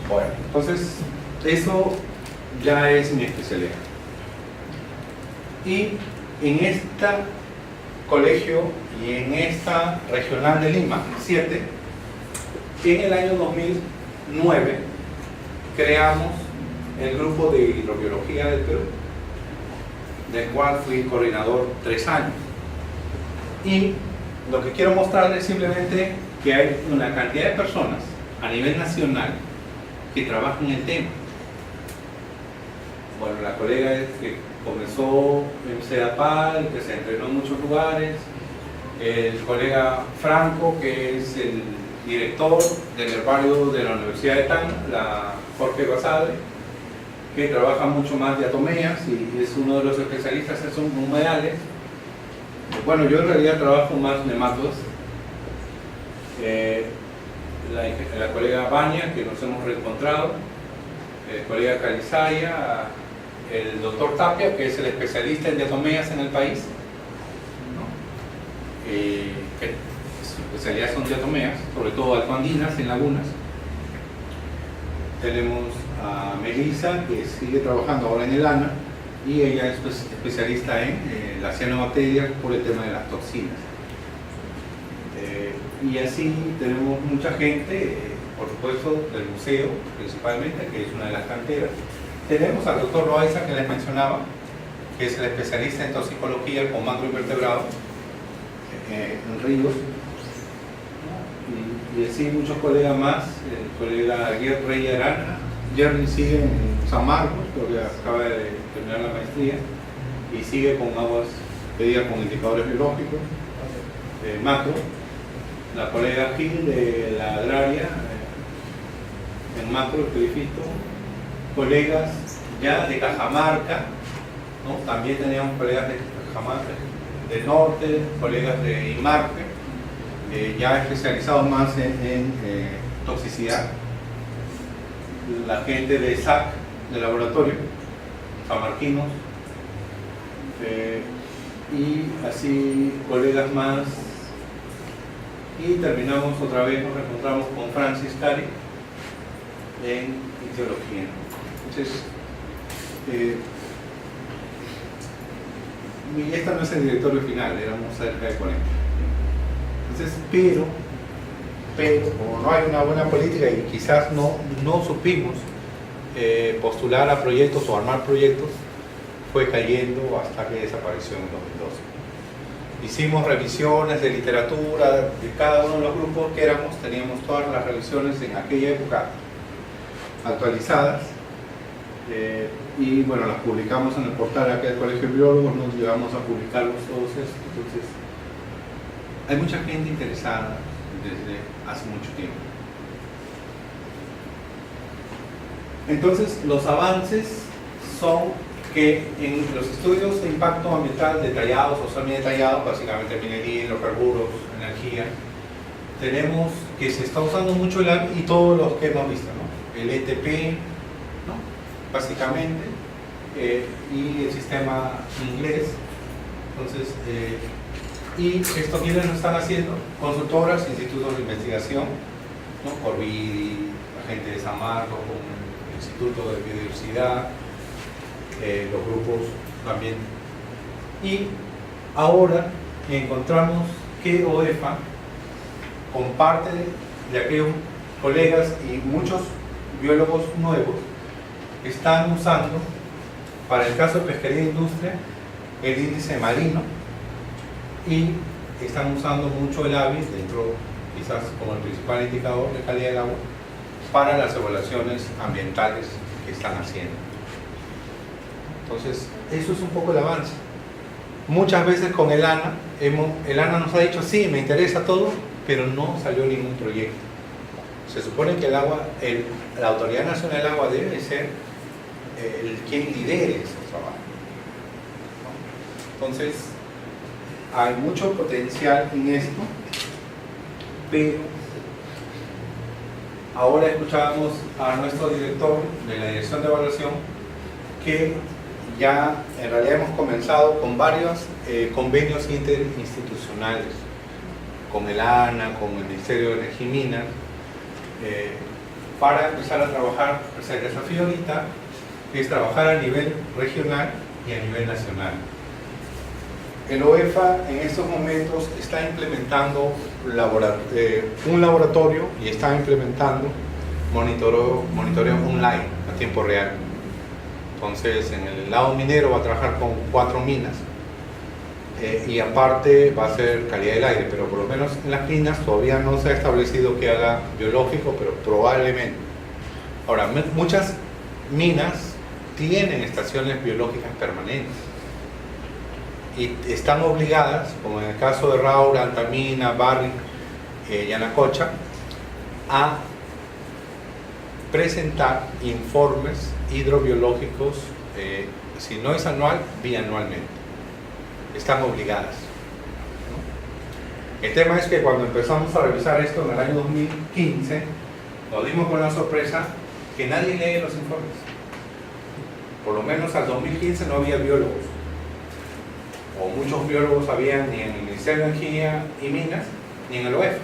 Bueno, entonces eso ya es mi especialidad. Y en este colegio y en esta regional de Lima 7, en el año 2009 creamos el grupo de hidrobiología del Perú, del cual fui coordinador 3 años. Y lo que quiero mostrarles es simplemente que hay una cantidad de personas a nivel nacional que trabajan en el tema. Bueno, la colega que comenzó en CEDAPAL, que se entrenó en muchos lugares, el colega Franco, que es el director del herbario de la Universidad de Tacna, la Jorge Basadre, que trabaja mucho más de atomeas y es uno de los especialistas en humedales. Bueno, yo en realidad trabajo más nematodos. La colega Baña, que nos hemos reencontrado, el colega Calizaya, el doctor Tapia, que es el especialista en diatomeas en el país, ¿no? Que su especialidad son diatomeas, sobre todo altoandinas en lagunas. Tenemos a Melissa, que sigue trabajando ahora en el ANA, y ella es especialista en la cianobacteria por el tema de las toxinas. Y así tenemos mucha gente, por supuesto, del museo principalmente, que es una de las canteras. Tenemos al doctor Loaiza, que les mencionaba, que es el especialista en toxicología con macroinvertebrados en ríos, y así muchos colegas más. El colega Rey Arana, Jerry sigue en San Marcos, porque acaba de terminar la maestría, y sigue con aguas pedidas con indicadores biológicos, macro. La colega Gil de la agraria, en macro, el perifito. Colegas ya de Cajamarca, ¿no? También teníamos colegas de Cajamarca, del norte, colegas de Imarque, ya especializados más en toxicidad. La gente de SAC, de laboratorio, camarquinos, y así colegas más. Y terminamos otra vez, nos encontramos con Francis Cari en ictiología. Entonces, y esta no es el directorio final, éramos cerca de 40. Entonces, pero como no hay una buena política y quizás no supimos postular a proyectos o armar proyectos, fue cayendo hasta que desapareció en 2012. Hicimos revisiones de literatura de cada uno de los grupos que éramos, teníamos todas las revisiones en aquella época actualizadas, y bueno, las publicamos en el portal acá del Colegio de Biólogos, nos llevamos a publicarlos todos estos. Entonces, hay mucha gente interesada desde hace mucho tiempo. Entonces, los avances son que en los estudios de impacto ambiental detallados o semi-detallados, básicamente minería, hidrocarburos, energía, tenemos que se está usando mucho el AVI y todos los que hemos visto, ¿no? El ETP, ¿no? Básicamente, y el sistema inglés. Entonces, y esto quienes lo están haciendo, consultoras, institutos de investigación, ¿no? Corvidi, la gente de San Marcos, con el Instituto de Biodiversidad, los grupos también. Y ahora encontramos que OEFA, con parte de aquellos colegas y muchos biólogos nuevos, están usando, para el caso de pesquería e industria, el índice marino, y están usando mucho el AVIS dentro, quizás como el principal indicador de calidad del agua, para las evaluaciones ambientales que están haciendo. Entonces, eso es un poco el avance. Muchas veces con el ANA, el ANA nos ha dicho, sí, me interesa todo, pero no salió ningún proyecto. Se supone que el agua, la Autoridad Nacional del Agua debe ser quien lidere ese trabajo, ¿no? Entonces, hay mucho potencial en esto, pero ahora escuchábamos a nuestro director de la Dirección de Evaluación que ya en realidad hemos comenzado con varios convenios interinstitucionales, con el ANA, con el Ministerio de Energía y Minas, para empezar a trabajar. O sea, el desafío ahorita es trabajar a nivel regional y a nivel nacional. El OEFA en estos momentos está implementando un laboratorio y está implementando monitoreo online a tiempo real. Entonces, en el lado minero va a trabajar con 4 minas y aparte va a ser calidad del aire, pero por lo menos en las minas todavía no se ha establecido que haga biológico, pero probablemente. Ahora, muchas minas tienen estaciones biológicas permanentes y están obligadas, como en el caso de Raura, Altamina, Barrick, Yanacocha, a presentar informes hidrobiológicos, si no es anual, bianualmente. Están obligadas, ¿no? El tema es que cuando empezamos a revisar esto en el año 2015, nos dimos con la sorpresa que nadie lee los informes. Por lo menos al 2015 no había biólogos, o muchos biólogos habían ni en el Ministerio de Energía y Minas, ni en el OEF.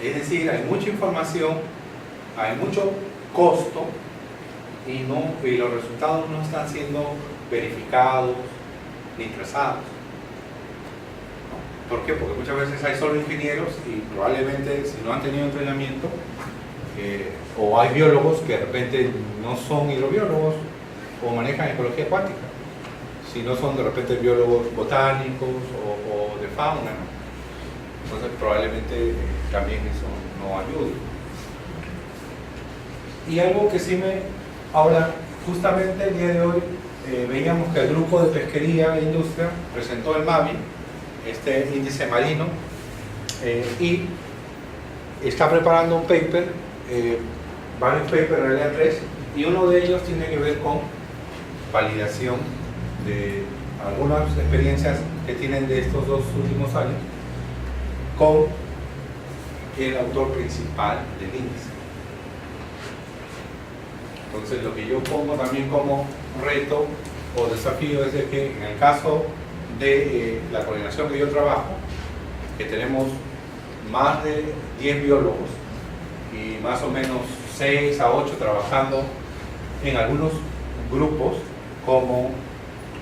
Es decir, hay mucha información, hay mucho costo y los resultados no están siendo verificados ni trazados. ¿No? ¿Por qué? Porque muchas veces hay solo ingenieros y probablemente si no han tenido entrenamiento, o hay biólogos que de repente no son hidrobiólogos o manejan ecología acuática, sino son de repente biólogos botánicos o de fauna, ¿no? Entonces probablemente también eso no ayude. Y algo que sí ahora, justamente el día de hoy, veíamos que el grupo de pesquería e industria presentó el MAVI, este índice marino, y está preparando un paper, varios papers, en realidad 3, y uno de ellos tiene que ver con validación de algunas experiencias que tienen de estos 2 últimos años con el autor principal del índice. Entonces, lo que yo pongo también como reto o desafío es de que en el caso de la coordinación que yo trabajo, que tenemos más de 10 biólogos y más o menos 6 a 8 trabajando en algunos grupos como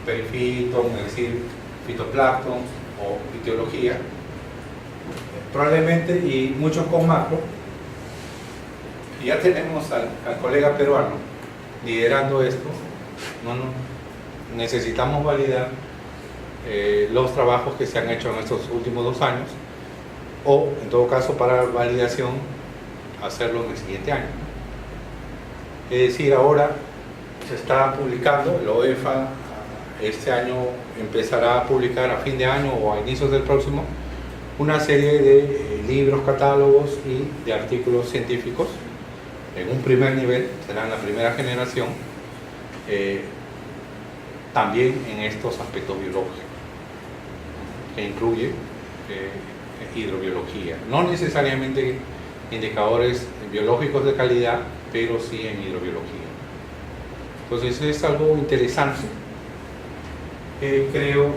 perifito, es decir, fitoplancton o fitiología, probablemente, y muchos con macro. Y ya tenemos al colega peruano liderando esto. Necesitamos validar los trabajos que se han hecho en estos últimos 2 años, o en todo caso para validación hacerlo en el siguiente año. Es decir, ahora se está publicando, el OEFA este año empezará a publicar a fin de año o a inicios del próximo una serie de libros, catálogos y de artículos científicos en un primer nivel, serán la primera generación, también en estos aspectos biológicos, que incluye hidrobiología, no necesariamente indicadores biológicos de calidad, pero sí en hidrobiología. Entonces es algo interesante, creo,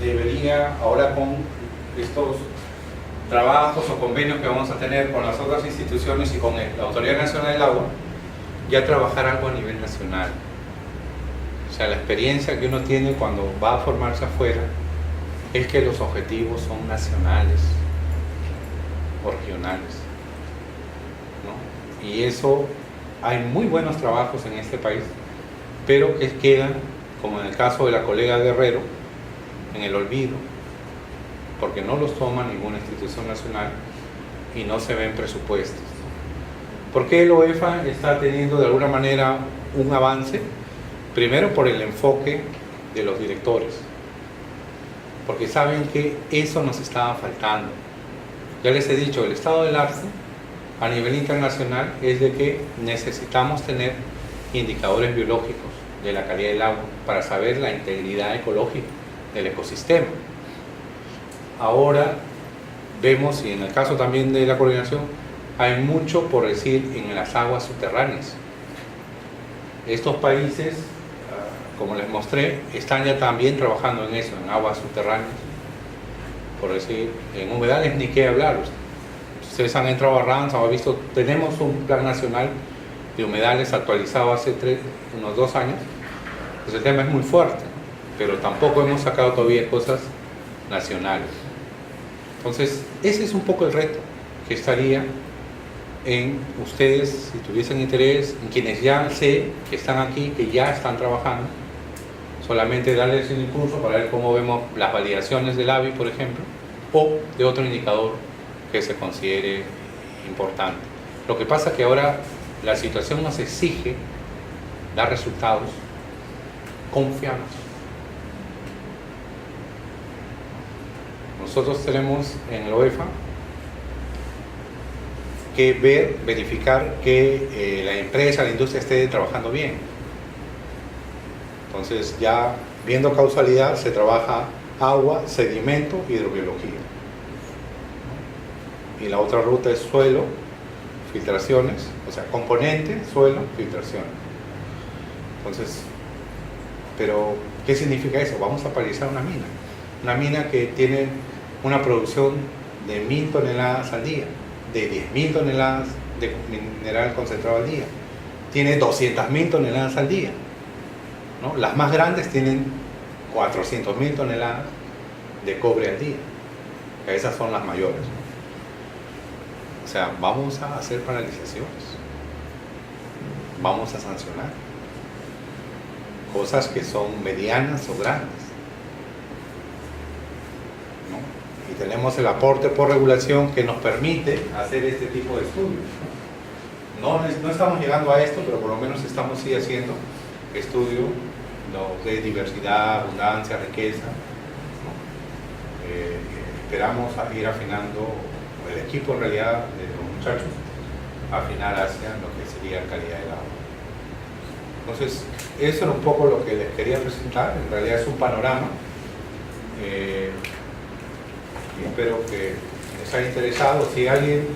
debería ahora con estos trabajos o convenios que vamos a tener con las otras instituciones y con la Autoridad Nacional del Agua, ya trabajar algo a nivel nacional. O sea, la experiencia que uno tiene cuando va a formarse afuera es que los objetivos son nacionales o regionales, ¿no? Y eso, hay muy buenos trabajos en este país, pero que quedan, como en el caso de la colega Guerrero, en el olvido, porque no los toma ninguna institución nacional y no se ven presupuestos. ¿Por qué el OEFA está teniendo de alguna manera un avance? Primero por el enfoque de los directores, porque saben que eso nos estaba faltando. Ya les he dicho, el estado del arte a nivel internacional es de que necesitamos tener indicadores biológicos de la calidad del agua para saber la integridad ecológica del ecosistema. Ahora vemos, y en el caso también de la coordinación, hay mucho por decir en las aguas subterráneas. Estos países, como les mostré, están ya también trabajando en eso, en aguas subterráneas. Por decir, en humedales ni qué hablar. Ustedes han entrado a Ranza o han visto, tenemos un plan nacional de humedales actualizado hace unos 2 años. Pues el tema es muy fuerte, pero tampoco hemos sacado todavía cosas nacionales. Entonces, ese es un poco el reto que estaría en ustedes, si tuviesen interés, en quienes ya sé que están aquí, que ya están trabajando, solamente darles un impulso para ver cómo vemos las validaciones del ABI, por ejemplo, o de otro indicador que se considere importante. Lo que pasa es que ahora la situación nos exige dar resultados confiables. Nosotros tenemos en el OEFA que verificar que la empresa, la industria esté trabajando bien. Entonces ya viendo causalidad se trabaja agua, sedimento, hidrobiología. Y la otra ruta es suelo, filtraciones, o sea, componente, suelo, filtraciones. Entonces, pero ¿qué significa eso? Vamos a palizar una mina que tiene una producción de 1000 toneladas al día, de 10.000 toneladas de mineral concentrado al día, tiene 200.000 toneladas al día, ¿no? Las más grandes tienen 400.000 toneladas de cobre al día, que esas son las mayores. O sea, vamos a hacer paralizaciones, vamos a sancionar cosas que son medianas o grandes, ¿no? Y tenemos el aporte por regulación que nos permite hacer este tipo de estudios. No estamos llegando a esto, pero por lo menos estamos sí haciendo estudio de diversidad, abundancia, riqueza, ¿no? Esperamos ir afinando, el equipo en realidad de los muchachos, afinar hacia lo que sería calidad del agua. Entonces, eso era un poco lo que les quería presentar. En realidad es un panorama. Y espero que les haya interesado. Si alguien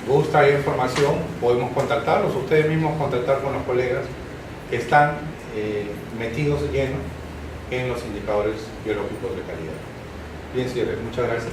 gusta información, podemos contactarlos. Ustedes mismos contactar con los colegas que están metidos llenos en los indicadores biológicos de calidad. Bien, señores, muchas gracias.